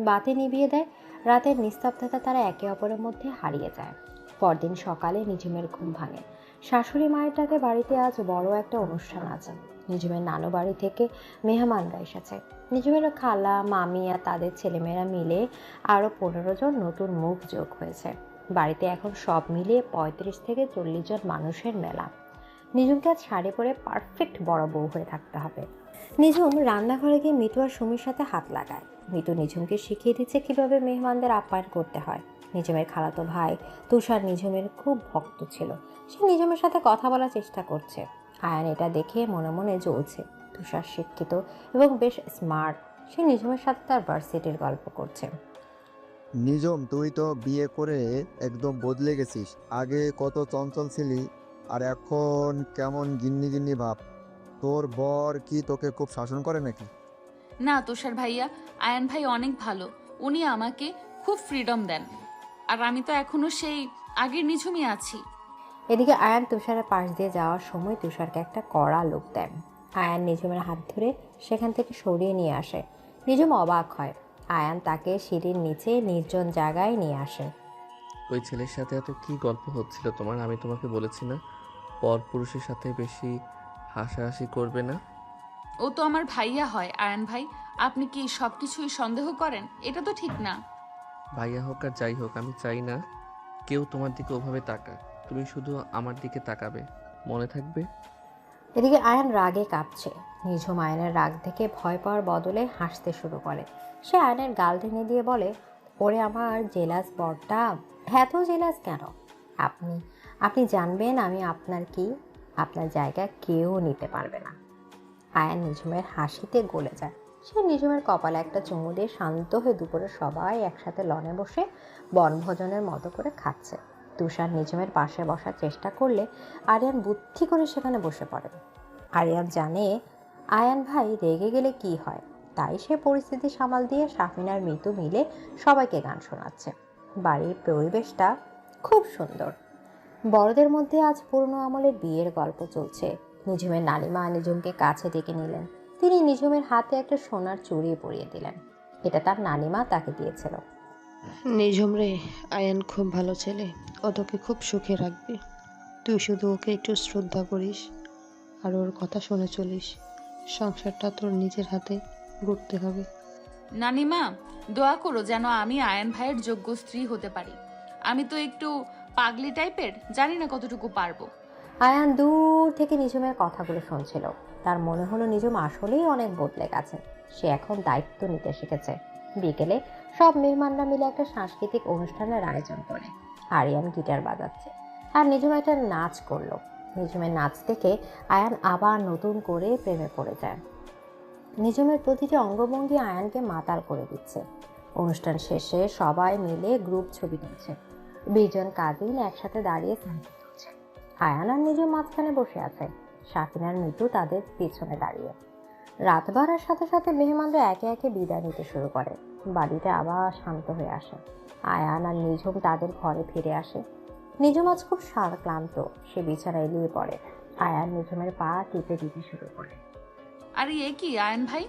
বাতি নিভিয়ে দেয়। রাতের নিস্তব্ধতা তারা একে অপরের মধ্যে হারিয়ে যায়। পরদিন সকালে নিঝুমের ঘুম ভাঙে। শাশুড়ি মায়ের ডাকে বাড়িতে আজ বড় একটা অনুষ্ঠান আছে। নিঝুমের নানু বাড়ি থেকে মেহমানরা এসেছে। নিঝুমের খালা, মামি আর তাদের ছেলেমেয়েরা মিলে আরও 15 জন নতুন মুখ যোগ হয়েছে। বাড়িতে এখন সব মিলিয়ে 35 থেকে 40 জন মানুষের মেলা। নিঝুমকে আজ শাড়ি পরে পারফেক্ট বড় বউ হয়ে থাকতে হবে। নিঝুম রান্নাঘরে গিয়ে মিতু আর সুমির সাথে হাত লাগায়। মিতু নিঝুমকে শিখিয়ে দিচ্ছে কিভাবে মেহমানদের আপ্যায়ন করতে হয়। নিঝুমের খালাতো ভাই তুষার নিঝুমের খুব ভক্ত ছিল। সে নিঝুমের সাথে কথা বলার চেষ্টা করছে। আয়ান এটা দেখে মনে মনে জ্বলছে। তুষার শিক্ষিত এবং বেশ স্মার্ট। সে নিঝুমের সাথে তার ভার্সিটির গল্প করছে। নিঝুম, তুই তো বিয়ে করে একদম বদলে গেছিস। আগে কত চঞ্চল ছিলি আর এখন কেমন গিন্নি গিন্নি ভাব। তোর বর কি তোকে খুব শাসন করে নাকি? না তুষার ভাইয়া, আয়ান ভাই অনেক ভালো। উনি আমাকে খুব ফ্রিডম দেন, আর আমি তো এখনো সেই আগের নিঝুমই আছি। এদিকে আয়ান তুষারের পাশ দিয়ে যাওয়ার সময় তুষারকে একটা কড়া লোক দেন। আয়ান নিঝুমের হাত ধরে সেখান থেকে সরিয়ে নিয়ে আসে। নিঝুম অবাক হয়। আয়ান তাকে সিঁড়ির নিচে নির্জন জায়গায় নিয়ে আসে। ওই ছেলের সাথে এত কি গল্প হচ্ছিল তোমার? আমি তোমাকে বলেছি না পর পুরুষের সাথে বেশি হাসাহাসি করবে না। ও তো আমার ভাইয়া হয় আয়ান ভাই, আপনি কি সব কিছুই সন্দেহ করেন? এটা তো ঠিক না। ভাইয়া হোক আর যাই হোক, আমি চাই না কেউ তোমার দিকে ওভাবে তাকাক। তুমি শুধু আমার দিকে তাকাবে, মনে থাকবে। এদিকে আয়ান রাগে কাঁপছে। নিঝুম আয়নের রাগ দেখে ভয় পাওয়ার বদলে হাসতে শুরু করে। সে আয়নের গাল টেনে দিয়ে বলে, ওরে আমার জেলাস বরটা, এত জেলাস কেন? আপনি জানবেন আমি আপনার কি? আপনার জায়গা কেউ নিতে পারবে না। আয়ান নিঝুমের হাসিতে গলে যায়। সে নিঝুমের কপালে একটা চুমু দিয়ে শান্ত হয়ে দুপুরে সবাই একসাথে লনে বসে বনভোজনের মতো করে খাচ্ছে। তুষার নিঝুমের পাশে বসার চেষ্টা করলে আরিয়ান বুদ্ধি করে সেখানে বসে পড়ে। আরিয়ান জানে আয়ান ভাই রেগে গেলে কি হয়, তাই সে পরিস্থিতি সামাল দিয়ে সাফিন আর মিতু মিলে সবাইকে গান শোনাচ্ছে। বাড়ির পরিবেশটা খুব সুন্দর। বড়দের মধ্যে আজ পুরনো আমলের বিয়ের গল্প চলছে। নিঝুমের নানিমা নিঝুমকে কাছে ডেকে নিলেন। তিনি নিঝুমের হাতে একটা সোনার চুড়ি পরিয়ে দিলেন। এটা তার নানিমা তাকে দিয়েছিল। নিঝুম রে, আয়ান খুব ভালো ছেলে, ও তোকে খুব সুখে রাখবে। তুই শুধু ওকে একটু শ্রদ্ধা করিস আর ওর কথা শুনে চলিস। সংসারটা তোর নিজের হাতে গড়তে হবে। নানিমা, দোয়া করো যেন আমি আয়ান ভাইয়ের যোগ্য স্ত্রী হতে পারি। আমি তো একটু পাগলি টাইপের, জানি না কতটুকু পারবো। আয়ান দূর থেকে নিঝুমের কথাগুলো শুনছিল। তার মনে হলো নিঝুম আসলেই অনেক বদলে গেছে। সে এখন দায়িত্ব নিতে শিখেছে। বিকেলে সব মেহমানরা মিলে একটা সাংস্কৃতিক অনুষ্ঠানের আয়োজন করে। আরিয়ান গিটার বাজাচ্ছে আর নিঝুম একটা নাচ করলো। নিঝুমের নাচ দেখে আয়ান আবার নতুন করে প্রেমে পড়ে যায়। নিঝুমের প্রতিটি অঙ্গভঙ্গি আয়ানকে মাতাল করে দিচ্ছে। অনুষ্ঠান শেষে সবাই মিলে গ্রুপ ছবি তুলছে। 20 জন কাজিন একসাথে দাঁড়িয়ে সেলফি তুলছে। আয়ান আর নিজের মাঝখানে বসে আছে, শাফিন আর মিতু তাদের পেছনে দাঁড়িয়ে। রাত বাড়ার সাথে সাথে মেহমানরা একে একে বিদায় নিতে শুরু করে। বাড়িটা আবার শান্ত হয়ে আসে। আয়ান আর নিঝুম তাদের ঘরে ফিরে আসে। নিঝুম আজ খুব ক্লান্ত, সে বিছানায় এলিয়ে পড়ে। আয়ান নিঝুমের পা টিপে দিতে শুরু করে। আরে এ কি আয়ন ভাই,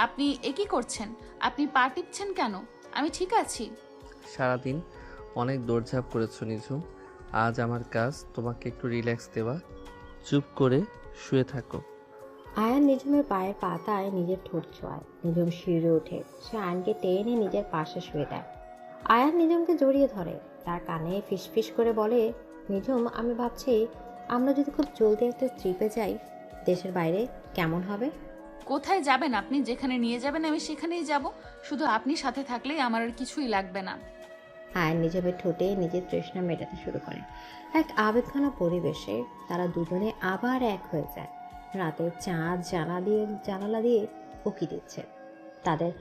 আপনি এ কি করছেন? আপনি পা টিপছেন কেন? আমি ঠিক আছি। সারাদিন অনেক দৌড়ঝাঁপ করেছো নিঝুম, আজ আমার কাজ তোমাকে একটু রিল্যাক্স দেওয়া। চুপ করে শুয়ে থাকো। আয়ান নিঝুমের পায়ের পাতায় নিজের ঠোঁট ছোঁয়ায়। নিঝুম শিউরে ওঠে, সে আয়নকে টেনে নিজের পাশে শুয়ে দেয়। আয়ান নিঝুমকে জড়িয়ে ধরে, তার কানে ফিসফিস করে বলে, নিঝুম আমি ভাবছি আমরা যদি খুব জলদি একটা ট্রিপে যাই দেশের বাইরে, কেমন হবে? কোথায় যাবেন আপনি? যেখানে নিয়ে যাবেন আমি সেখানেই যাব। শুধু আপনি সাথে থাকলেই আমার আর কিছুই লাগবে না। আয়ান নিঝুমের ঠোঁটে নিজের তৃষ্ণা মেটাতে শুরু করে। এক আবেগঘন পরিবেশে তারা দুজনে আবার এক হয়ে যায়। রাতের চাঁদ জানালা দিয়ে উকি দিচ্ছে। তাদের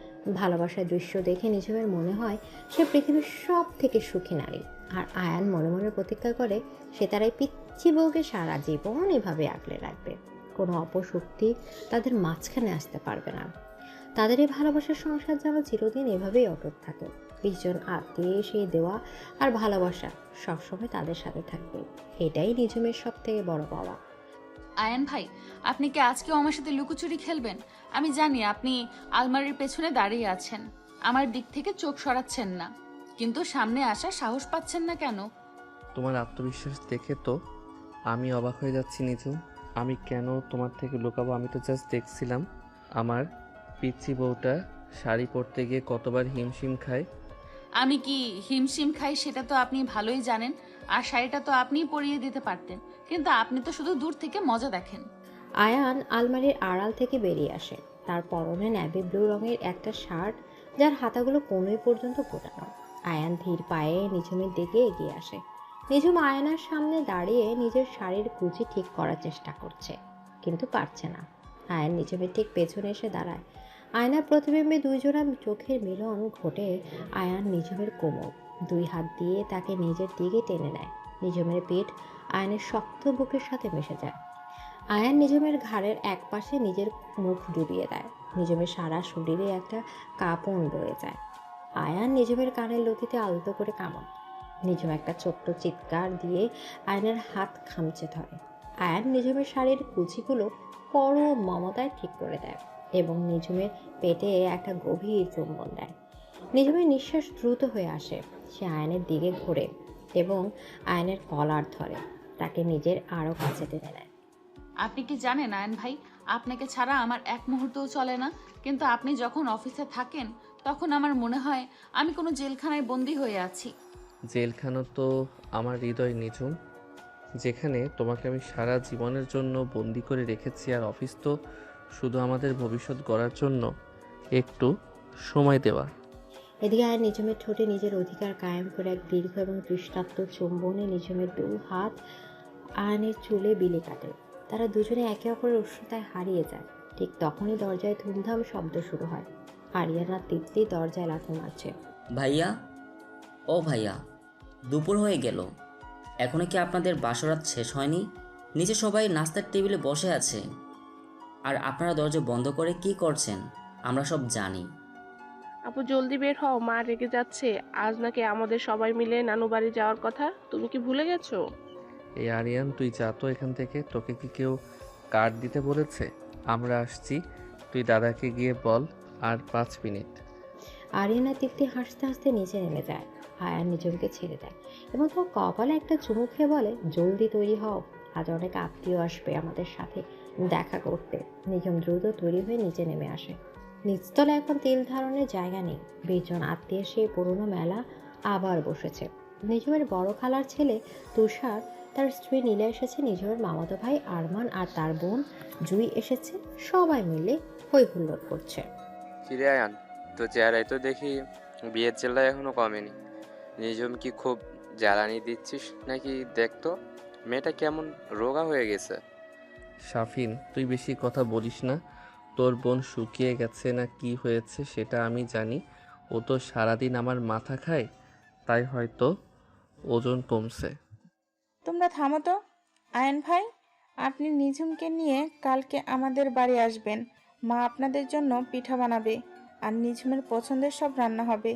ভালোবাসার দৃশ্য দেখে নিঝুমের মনে হয় সে পৃথিবীর সব থেকে সুখী নারী। আর আয়ান মনে মনে প্রতিজ্ঞা করে সে তার এই পিচ্ছি বউকে সারা জীবন এভাবে আগলে রাখবে। কোনো অপশক্তি তাদের মাঝখানে আসতে পারবে না। তাদের এই ভালোবাসার সংসার যেন চিরদিন এভাবেই অটুট থাকে। 20 জন আত্মীয় সেই দেওয়া আর ভালোবাসা সবসময় তাদের সাথে থাকবে, এটাই নিঝুমের সব থেকে বড় পাওয়া। আয়ান ভাই, আপনি কি আজকেও আমার সাথে লুকোচুরি খেলবেন? আমি জানি আপনি আলমারির পেছনে দাঁড়িয়ে আছেন, আমার দিক থেকে চোখ সরাচ্ছেন না, কিন্তু সামনে আসার সাহস পাচ্ছেন না কেন? তোমার আত্মবিশ্বাস দেখে তো আমি অবাক হয়ে যাচ্ছি নিঝুম। আমি কেন তোমার থেকে লুকাবো? আমি তো জাস্ট দেখছিলাম আমার পিচ্ছি বউটা শাড়ি পরতে গিয়ে কতবার হিমশিম খায়। আমি কি হিমশিম খাই সেটা তো আপনি ভালোই জানেন, আর শাড়িটা তো আপনিই পরিয়ে দিতে পারতেন, কিন্তু আপনি তো শুধু দূর থেকে মজা দেখেন। আয়ান আলমারির আড়াল থেকে বেরিয়ে আসে। তার পরনে নেভি ব্লু রঙের একটা শার্ট, যার হাতাগুলো কোনোই পর্যন্ত গোটানো। আয়ান ধীর পায়ে নিঝুমের দিকে এগিয়ে আসে। নিঝুম আয়নার সামনে দাঁড়িয়ে নিজের শাড়ির কুচি ঠিক করার চেষ্টা করছে, কিন্তু পারছে না। আয়ান নিঝুমের ঠিক পেছনে এসে দাঁড়ায়। আয়নার প্রতিবিম্বে দুইজোড়া চোখের মিলন ঘটে। আয়ান নিঝুমের কোমর 2 হাত দিয়ে তাকে নিজের দিকে টেনে নেয়। নিঝুমের পিঠ আয়নের শক্ত বুকের সাথে মিশে যায়। আয়ান নিঝুমের ঘাড়ের এক পাশে নিজের মুখ ডুবিয়ে দেয়। নিঝুমের সারা শরীরে একটা কাঁপন বয়ে যায়। আয়ান নিঝুমের কানের লতিতে আলতো করে কামড়। নিঝুম একটা ছোট্ট চিৎকার দিয়ে আয়নের হাত খামচে ধরে। আয়ান নিঝুমের শাড়ির কুচিগুলো পরম মমতায় ঠিক করে দেয় এবং নিঝুমের পেটে একটা গভীর চুম্বন দেয়। নিঝুমের নিঃশ্বাস দ্রুত হয়ে আসে। সে আয়নের দিকে ঘোরে এবং আয়নের কলার ধরে, তাকে নিজের আরও কাছে টেনে নেয়। আপনি কি জানেন আয়ন ভাই, আপনাকে ছাড়া আমার এক মুহূর্তও চলে না, কিন্তু আপনি যখন অফিসে থাকেন তখন আমার মনে হয় আমি কোনো জেলখানায় বন্দি হয়ে আছি। জেলখানা তো আমার হৃদয় নিঝুম, যেখানে তোমাকে আমি সারা জীবনের জন্য বন্দি করে রেখেছি। আর অফিস তো শুধু আমাদের ভবিষ্যৎ গড়ার জন্য একটু সময় দেওয়া। এদিকে আয়ন নিঝুমের ঠোঁটে নিজের অধিকার কায়েম করে এক দীর্ঘ এবং তৃষ্ণার্ত চুম্বনে নিঝুমের 2 হাত আয়নের চুলে বিলে কাটে। তারা দুজনে একে অপরের উষ্ণতায় হারিয়ে যায়। ঠিক তখনই দরজায় ধুমধাম শব্দ শুরু হয়। আরিয়ানা তৃপ্তি দরজায় লাথি মারছে। ভাইয়া, ও ভাইয়া, দুপুর হয়ে গেল, এখনো কি আপনাদের বাসরাত শেষ হয়নি? নিচে সবাই নাস্তার টেবিলে বসে আছে, আর আপনারা দরজা বন্ধ করে কি করছেন আমরা সব জানি। আপু জলদি বের হও, মা রেগে যাচ্ছে। আজ নাকি আমাদের সবাই মিলে নানু বাড়ি যাওয়ার কথা, তুমি কি ভুলে গেছো? এই আরিয়ান, তুই যা তো এখান থেকে। তোকে কি কেউ কার্ড দিতে বলেছে? আমরা আসছি, তুই দাদাকে গিয়ে বল। আর 5 মিনিট। আরিয়ানা তৃপ্তি হাসতে হাসতে নিচে নেমে যায়। আয়ান নিঝুমকে ছেড়ে দেয় এবং তার কপালে একটা চুমু খেয়ে বলে, জলদি তৈরি হও, আজ অনেক আত্মীয় আসবে আমাদের সাথে দেখা করতে। নিঝুম দ্রুত তৈরি হয়ে নিচে নেমে আসে। নিচতলা এখন তেল ধারণের জায়গা নেই। 20 জন আত্মীয় সেই পুরনো মেলা আবার বসেছে। নিঝুমের বড় খালার ছেলে তুষার, তার স্ত্রী নীলা এসেছে, নিঝুমের মামাতো ভাই আরমান আর তার বোন জুই এসেছে। সবাই মিলে হই হুল্লোড় করছে। কিরে আয়ান, তো চেহারায় তো দেখি বিয়ের জেলায় এখনো কমেনি। নিজম কি খুব জ্বালানি দিচ্ছিস নাকি? দেখতো মেয়েটা কেমন রোগা হয়ে গেছে। শাফিন, তুই বেশি কথা বলিস না। তোর বোন শুকিয়ে গেছে না কি হয়েছে সেটা আমি জানি। ও তো সারাদিন আমার মাথা খায়, তাই হয়তো ওজন কমছে। তোমরা থামো তো। আয়ন ভাই, আপনি নিঝুমকে নিয়ে কালকে আমাদের বাড়ি আসবেন। মা আপনাদের জন্য পিঠা বানাবে আর নিঝুমের পছন্দের সব রান্না হবে।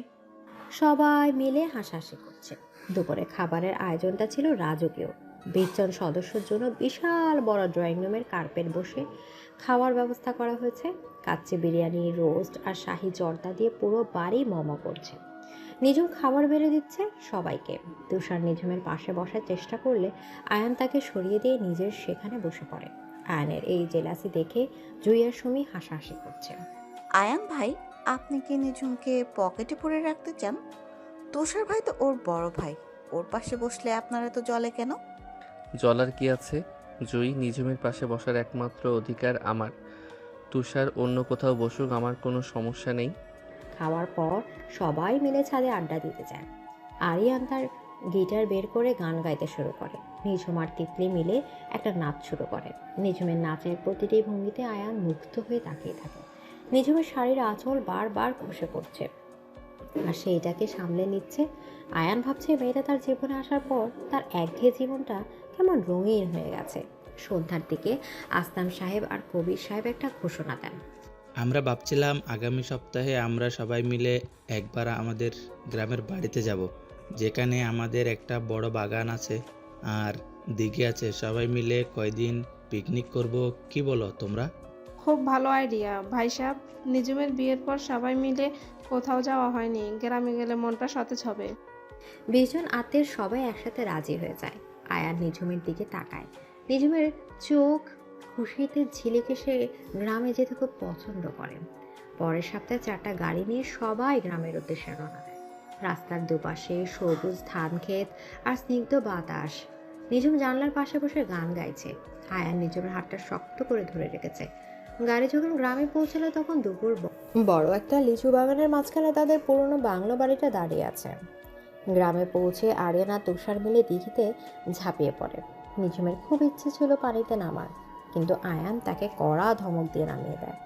সবাই মিলে হাসাহাসি করছে। দুপুরে খাবারের আয়োজনটা ছিল রাজকীয়। 20 জন সদস্যের জন্য বিশাল বড় ড্রয়িং রুমের কার্পেট বসে খাওয়ার ব্যবস্থা করা হয়েছে। কাচ্চি বিরিয়ানি, রোস্ট আর শাহি জর্দা দিয়ে পুরো বাড়ি মমা করছে। নিঝুম খাবার বেড়ে দিচ্ছে সবাইকে। তুষার নিঝুমের পাশে বসার চেষ্টা করলে আয়ান তাকে সরিয়ে দিয়ে নিজের সেখানে বসে পড়ে। আয়ানের এই জেলাসি দেখে জুই আর সুমি হাসাহাসি করছে। আয়ান ভাই, আপনি কি নিঝুমকে পকেটে পরে রাখতে চান? তুষার ভাই তো ওর বড় ভাই, ওর পাশে বসলে আপনারা তো জলে কেন? জলার কি আছে? জুই, নিঝুমের পাশে বসার একমাত্র অধিকার আমার। তুষার অন্য কোথাও বসুক, আমার কোনো সমস্যা নেই। খাওয়ার পর সবাই মিলে ছাদে আড্ডা দিতে যায়। আরিয়ান তার গিটার বের করে গান গাইতে শুরু করে। নিঝুম আর তিতলি মিলে একটা নাচ শুরু করে। নিঝুমের নাচের প্রতিটি ভঙ্গিতে আয়ান মুগ্ধ হয়ে তাকিয়ে থাকে। নিঝুমের শাড়ির আঁচল বারবার খসে পড়ছে আর সেইটাকে সামলে নিচ্ছে। আয়ান ভাবছে মেয়েটা তার জীবনে আসার পর তার একঘেয়ে জীবনটা কেমন রঙিন হয়ে গেছে। সন্ধ্যার দিকে আসলাম সাহেব আর কবির সাহেব একটা ঘোষণা দেন। আমরা ভাবছিলাম আগামী সপ্তাহে আমরা সবাই মিলে একবার আমাদের গ্রামের বাড়িতে যাব, যেখানে আমাদের একটা বড় বাগান আছে আর দিঘি আছে। সবাই মিলে কয়দিন পিকনিক করব, কি বলো তোমরা? খুব ভালো আইডিয়া ভাই সাহেব। নিঝুমের বিয়ের পর সবাই মিলে কোথাও যাওয়া হয়নি, গ্রামে গেলে মনটা সতেজ হবে। 20 জন আত্মীয় সবাই একসাথে রাজি হয়ে যায়। আয়ান নিঝুমের দিকে তাকায়। নিঝুমের চোখ খুশিতে ঝিলিকে, সে গ্রামে যেতে খুব পছন্দ করেন। পরের সপ্তাহে 4টা গাড়ি নিয়ে সবাই গ্রামের উদ্দেশ্যে রওনা দেয়। রাস্তার দুপাশে সবুজ ধান ক্ষেত আর স্নিগ্ধ বাতাস। নিঝুম জানলার পাশে বসে গান গাইছে। আয়ান নিঝুমের হাতটা শক্ত করে ধরে রেখেছে। গাড়ি যখন গ্রামে পৌঁছালো তখন দুপুর। বড় একটা লিচু বাগানের মাঝখানে তাদের পুরনো বাংলো বাড়িটা দাঁড়িয়ে আছে। গ্রামে পৌঁছে আরিয়ান আর তুষার মিলে দিঘিতে ঝাঁপিয়ে পড়ে। নিঝুমের খুব ইচ্ছে ছিল পানিতে নামার, কিন্তু আয়ান তাকে কড়া ধমক দিয়ে নামিয়ে দেয়।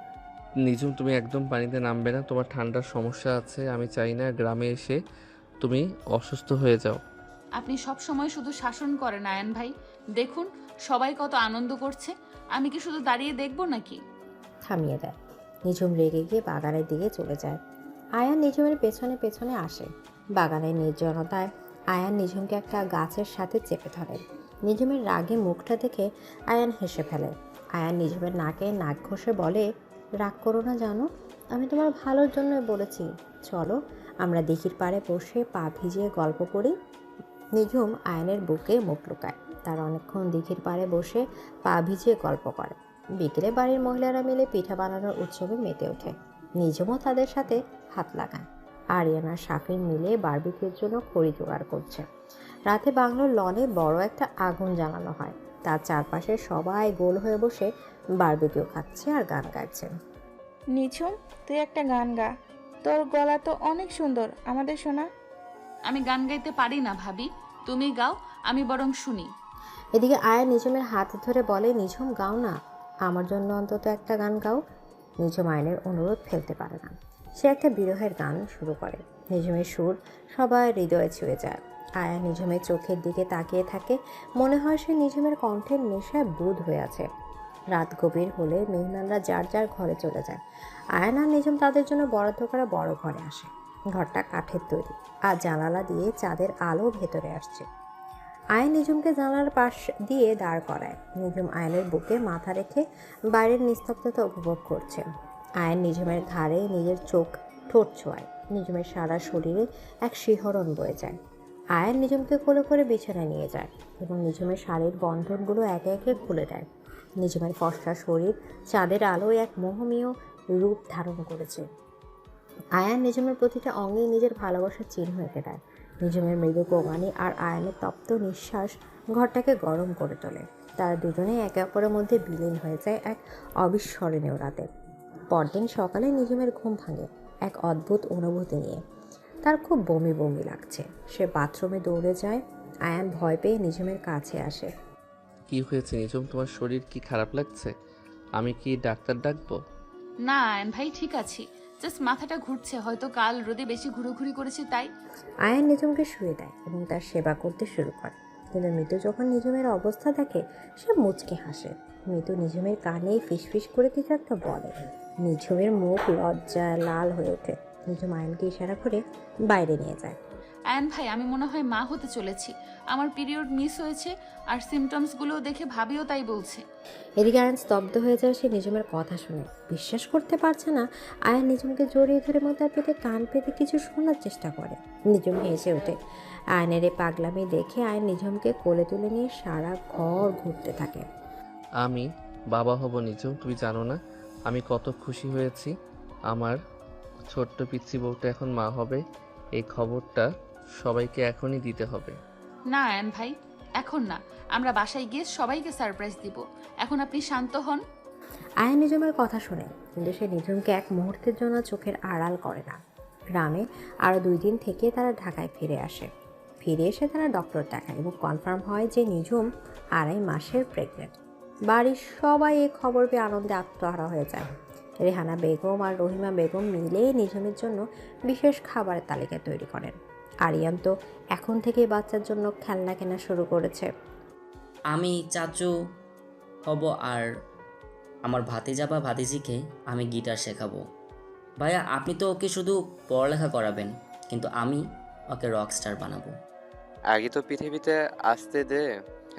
নিঝুম, তুমি একদম পানিতে নামবে না, তোমার ঠান্ডার সমস্যা আছে। আমি চাই না গ্রামে এসে তুমি অসুস্থ হয়ে যাও। আপনি সব সময় শুধু শাসন করেন আয়ান ভাই। দেখুন সবাই কত আনন্দ করছে, আমি কি শুধু দাঁড়িয়ে দেখবো নাকি? থামিয়ে দেয়। নিঝুম রেগে গিয়ে বাগানের দিকে চলে যায়। আয়ান নিঝুমের পেছনে পেছনে আসে। বাগানের নির্জনতায় আয়ান নিঝুমকে একটা গাছের সাথে চেপে ধরে। নিঝুমের রাগে মুখটা দেখে আয়ান হেসে ফেলে। আয়ান নিঝুমের নাকে নাক ঘষে বলে, রাগ করো না জানো, আমি তোমার ভালোর জন্য বলেছি। চলো আমরা দিঘির পাড়ে বসে পা ভিজিয়ে গল্প করি। নিঝুম আয়ানের বুকে মুখ লুকায়। তার অনেকক্ষণ দিঘির পাড়ে বসে পা ভিজিয়ে গল্প করে। বিকেলে বাড়ির মহিলারা মিলে পিঠা বানানোর উৎসবে মেতে ওঠে। নিঝুমও তাদের সাথে হাত লাগায়। আরিয়ান আর শাফিন মিলে বারবিকিউর জন্য খড়ি জোগাড় করছে। রাতে বাংলোর লনে বড় একটা আগুন জ্বালানো হয়। তার চারপাশে সবাই গোল হয়ে বসে বারবিকিউ খাচ্ছে আর গান গাইছে। নিঝুম, তুই একটা গান গা, তোর গলা তো অনেক সুন্দর, আমাদের শোনা। আমি গান গাইতে পারি না ভাবি, তুমি গাও, আমি বরং শুনি। এদিকে আয়ান নিঝুমের হাত ধরে বলে, নিঝুম গাও না, আমার জন্য অন্তত একটা গান গাও। নিঝুম আয়নের অনুরোধ ফেলতে পারে না। সে একটা বিরহের গান শুরু করে। নিঝুমের সুর সবাই হৃদয়ে ছুঁয়ে যায়। আয়ান নিঝুমের চোখের দিকে তাকিয়ে থাকে। মনে হয় সে নিঝুমের কণ্ঠের নেশায় বুঁদ হয়ে আছে। রাত গভীর হলে মেহমানরা যার যার ঘরে চলে যায়। আয়ান আর নিঝুম তাদের জন্য বরাদ্দ করা বড় ঘরে আসে। ঘরটা কাঠের তৈরি আর জানালা দিয়ে চাঁদের আলো ভেতরে আসছে। আয়ান নিঝুমকে জানালার পাশ দিয়ে দাঁড় করায়। নিঝুম আয়নের বুকে মাথা রেখে বাইরের নিস্তব্ধতা উপভোগ করছে। আয়ান নিঝুমের ঘাড়ে নিজের চোখ ঠোঁট ছোঁয়ায়। নিঝুমের সারা শরীরে এক শিহরণ বয়ে যায়। আয়ান নিঝুমকে কোলে করে বিছানায় নিয়ে যায় এবং নিঝুমের শাড়ির বন্ধনগুলো একে একে খুলে দেয়। নিঝুমের ফর্সা শরীর চাঁদের আলোয় এক মোহমীয় রূপ ধারণ করেছে। আয়ান নিঝুমের প্রতিটা অঙ্গে নিজের ভালোবাসার চিহ্ন এঁকে দেয়। নিঝুমের মৃদু গোঙানি আর আয়ানের তপ্ত নিঃশ্বাস ঘরটাকে গরম করে তোলে। তারা দুজনেই একে অপরের মধ্যে বিলীন হয়ে যায় এক অবিস্মরণীয় রাতে। পরদিন সকালে নিঝুমের ঘুম ভাঙে এক অদ্ভুত অনুভূতি নিয়ে। তার খুব বমি বমি লাগছে। সে বাথরুমে দৌড়ে যায়। আয়ান ভয় পেয়ে নিঝুমের কাছে আসে। কি হয়েছে নিঝুম, তোমার শরীর কি খারাপ লাগছে? আমি কি ডাক্তার ডাকবো? না আয়ন ভাই, ঠিক আছি। জাস্ট মাথাটা ঘুরছে, হয়তো কাল রোদে বেশি ঘুরোঘুরি করেছে তাই। আয়ান নিঝুমকে শুয়ে দেয় এবং তার সেবা করতে শুরু করে। কিন্তু মিতু যখন নিঝুমের অবস্থা দেখে সে মুচকে হাসে। মিতু নিঝুমের কানে ফিসফিস করে কিছু একটা বলে। নিঝুমের মুখ লজ্জায় লাল হয়ে ওঠে। নিঝুম আয়ানকে ইশারা করে বাইরে নিয়ে যায়। আয়ান ভাই, আমি মনে হয় মা হতে চলেছি। আমার পিরিয়ড মিস হয়েছে আর সিমটমসগুলো দেখে ভাবিও তাই বলছে। এদিকে আয়ান স্তব্ধ হয়ে যায় সে নিঝুমের কথা শুনে। বিশ্বাস করতে পারছে না। আয়ান নিঝুমকে জড়িয়ে ধরে এবং তার পেটে কান পেতে কিছু শোনার চেষ্টা করে। নিঝুম হেসে ওঠে। আয়নের এই পাগলামি দেখে আয়ন নিঝুমকে কোলে তুলে নিয়ে সারা ঘর ঘুরতে থাকে। আমি বাবা হব নিঝুম, তুমি জানো না আমি কত খুশি হয়েছি। আমার ছোট্ট পিচ্চি বউটা এখন মা হবে, এই খবরটা সবাইকে এখনই দিতে হবে। না আয়ান ভাই, এখন না, আমরা বাসায় গিয়ে সবাইকে সারপ্রাইজ দিব। এখন আপনি শান্ত হন। আয়ান নিঝুমের কথা শুনে, কিন্তু সে নিঝুমকে এক মুহূর্তের জন্য চোখের আড়াল করে না। গ্রামে আরও 2 দিন থেকে তারা ঢাকায় ফিরে আসে। ফিরে এসে তারা ডক্টর দেখায় এবং কনফার্ম হয় যে নিঝুম 2.5 মাসের প্রেগনেন্ট। বাড়ির সবাই এই খবর পেয়ে আনন্দে আত্মহারা হয়ে যায়। রেহানা বেগম আর রহিমা বেগম মিলে নিঝুমের জন্য বিশেষ খাবারের তালিকা তৈরি করেন। আরিয়ান তো এখন থেকেই বাচ্চার জন্য খেলনা কেনা শুরু করেছে। আমি চাচু হব আর আমার ভাতিজা বা ভাতিজিকে আমি গিটার শেখাবো। ভাইয়া আপনি তো ওকে শুধু পড়ালেখা করাবেন, কিন্তু আমি ওকে রকস্টার বানাবো। আগে তো পৃথিবীতে আসতে দে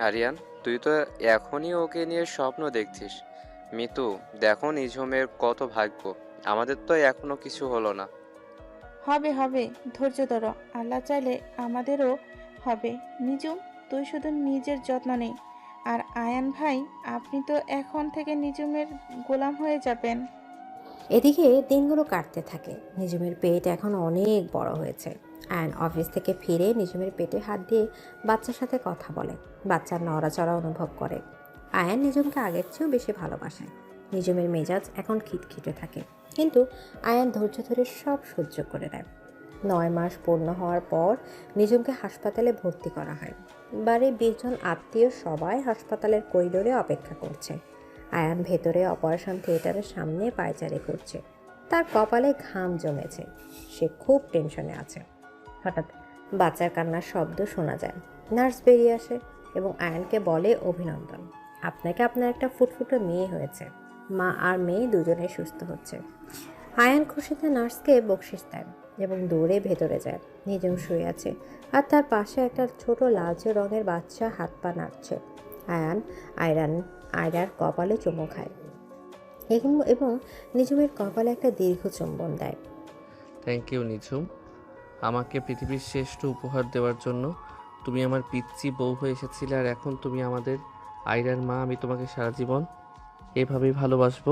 আরিয়ান, তুই তো এখনই ওকে নিয়ে স্বপ্ন দেখছিস। মিতু, দেখো নিঝুমের কত ভাগ্য, আমাদের তো এখনো কিছু হলো না। হবে হবে, ধৈর্য ধরো, আল্লাহ চাইলে আমাদেরও হবে। নিজুম, তুই শুধু নিজের যত্ন নেই। আর আয়ান ভাই, আপনি তো এখন থেকে নিজুমের গোলাম হয়ে যাবেন। এদিকে দিনগুলো কাটতে থাকে। নিঝুমের পেট এখন অনেক বড় হয়েছে। আয়ান অফিস থেকে ফিরে নিঝুমের পেটে হাত দিয়ে বাচ্চার সাথে কথা বলে, বাচ্চার নড়াচড়া অনুভব করে। আয়ান নিঝুমকে আগের চেয়েও বেশি ভালোবাসে। নিঝুমের মেজাজ এখন খিটখিটে থাকে, কিন্তু আয়ান ধৈর্য ধরে সব সহ্য করে নেয়। 9 মাস পূর্ণ হওয়ার পর নিঝুমকে হাসপাতালে ভর্তি করা হয়। বাড়ির 20 জন আত্মীয় সবাই হাসপাতালের করিডোরে অপেক্ষা করছে। আয়ান ভেতরে অপারেশন থিয়েটারের সামনে পায়চারি করছে। তার কপালে ঘাম জমেছে, সে খুব টেনশনে আছে। হঠাৎ বাচ্চার কান্নার শব্দ শোনা যায়। নার্স বেরিয়ে আসে এবং আয়ানকে বলে, অভিনন্দন, আপনাকে আপনার একটা ফুটফুটে মেয়ে হয়েছে। মা আর মেয়ে দুজনেই সুস্থ হচ্ছে। আয়ান খুশিতে নার্সকে বকশিস দেন এবং দৌড়ে ভেতরে যায়। নিঝুম শুয়ে আছে আর তার পাশে একটা ছোট লালচে রঙের বাচ্চা হাত পা নাড়ছে। আয়ান আয়রার কপালে চুমু খায় এবং নিঝুমের কপালে একটা দীর্ঘ চুম্বন দেয়। থ্যাংক ইউ নিঝুম, আমাকে পৃথিবীর শ্রেষ্ঠ উপহার দেওয়ার জন্য। তুমি আমার পিচ্চি বউ হয়ে এসেছিলে আর এখন তুমি আমাদের আয়রার মা। আমি তোমাকে সারা জীবন এভাবেই ভালোবাসবো।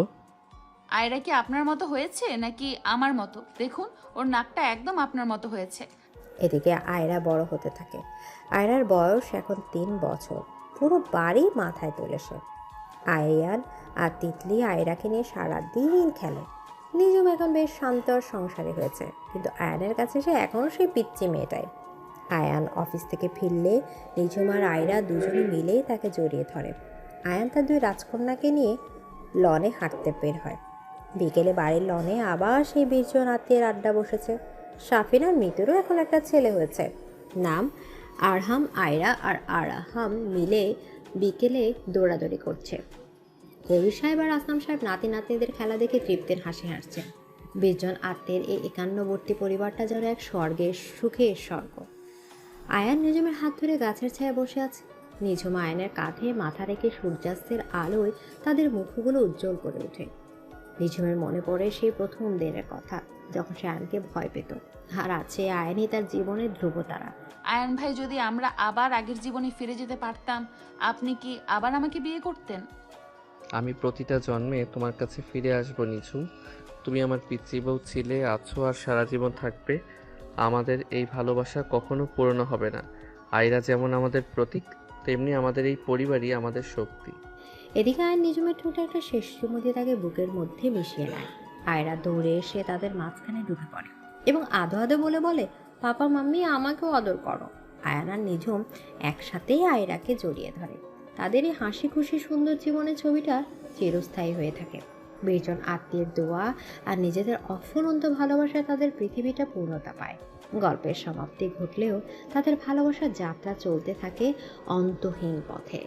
আয়রা কি আপনার মতো হয়েছে নাকি আমার মতো? দেখুন, ওর নাকটা একদম আপনার মতো হয়েছে। এদিকে আয়রা বড় হতে থাকে। আয়রার বয়স এখন 3 বছর। পুরো বাড়ি মাথায় তোলে সে। আয়ান আর তিতলি আয়রাকে নিয়ে সারাদিন খেলে। নিঝুম এখন বেশ শান্ত আর সংসারী হয়েছে, কিন্তু আয়ানের কাছে সে এখনও সেই পিচ্চি মেয়েটাই। আয়ান অফিস থেকে ফিরলে নিঝুম আর আয়রা দুজনে মিলেই তাকে জড়িয়ে ধরে। আয়ান তার 2 রাজকন্যাকে নিয়ে লনে হাঁটতে বের হয়। বিকেলে বাড়ির লনে আবার সেই 20 জন আত্মীয়ের আড্ডা বসেছে। সাফিন আর মিতুরও এখন একটা ছেলে হয়েছে, নাম আরহাম। আয়রা আর আরহাম মিলে বিকেলে দৌড়াদৌড়ি করছে। কবির সাহেব আর আসলাম সাহেব নাতি নাতনিদের খেলা দেখে তৃপ্তির হাসি হাসছে। 20 জন আত্মীয়ের এই একান্নবর্তী পরিবারটা যেন এক স্বর্গের সুখের স্বর্গ। আয়ান নিঝুমের হাত ধরে গাছের ছায়া বসে আছে। নিঝুম আয়ানের কাঁধে মাথা রেখে সূর্যাস্তের আলোয় তাদের মুখগুলো উজ্জ্বল করে ওঠে। নিঝুমের মনে পড়ে সেই প্রথম দিনের কথা, যখন সে আয়নকে ভয় পেত। আর আছে আয়নই তার জীবনের ধ্রুবতারা। আয়ান ভাই, যদি আমরা আবার আগের জীবনে ফিরে যেতে পারতাম, আপনি কি আবার আমাকে বিয়ে করতেন? আমি প্রতিটা জন্মে তোমার কাছে ফিরে আসবো নিঝুম। তুমি আমার পিচ্চি বউ ছিলে, আছো আর সারা জীবন থাকবে। আমাদের এই ভালোবাসা কখনো পুরনো হবে না। আয়রা যেমন আমাদের প্রতীক, তেমনি আমাদের এই পরিবারই আমাদের শক্তি। এদিকে আয়ন নিঝুমের ঠোঁটে একটা শেষ চুমু দিয়ে তাকে বুকের মধ্যে মিশিয়ে নেয়। আয়রা দৌড়ে এসে তাদের মাঝখানে ঢুকে পড়ে এবং আদো আদো বলে, পাপা মাম্মি আমাকেও আদর করো। আয়ান আর নিঝুম একসাথেই আয়রাকে জড়িয়ে ধরে। তাদের এই হাসি খুশি সুন্দর জীবনের ছবিটা চিরস্থায়ী হয়ে থাকে। বেজন আত্মীয়ের দোয়া আর নিজেদের অফুরন্ত ভালোবাসায় তাদের পৃথিবীটা পূর্ণতা পায়। গল্পের সমাপ্তি ঘটলেও তাদের ভালোবাসার যাত্রা চলতে থাকে অন্তহীন পথে।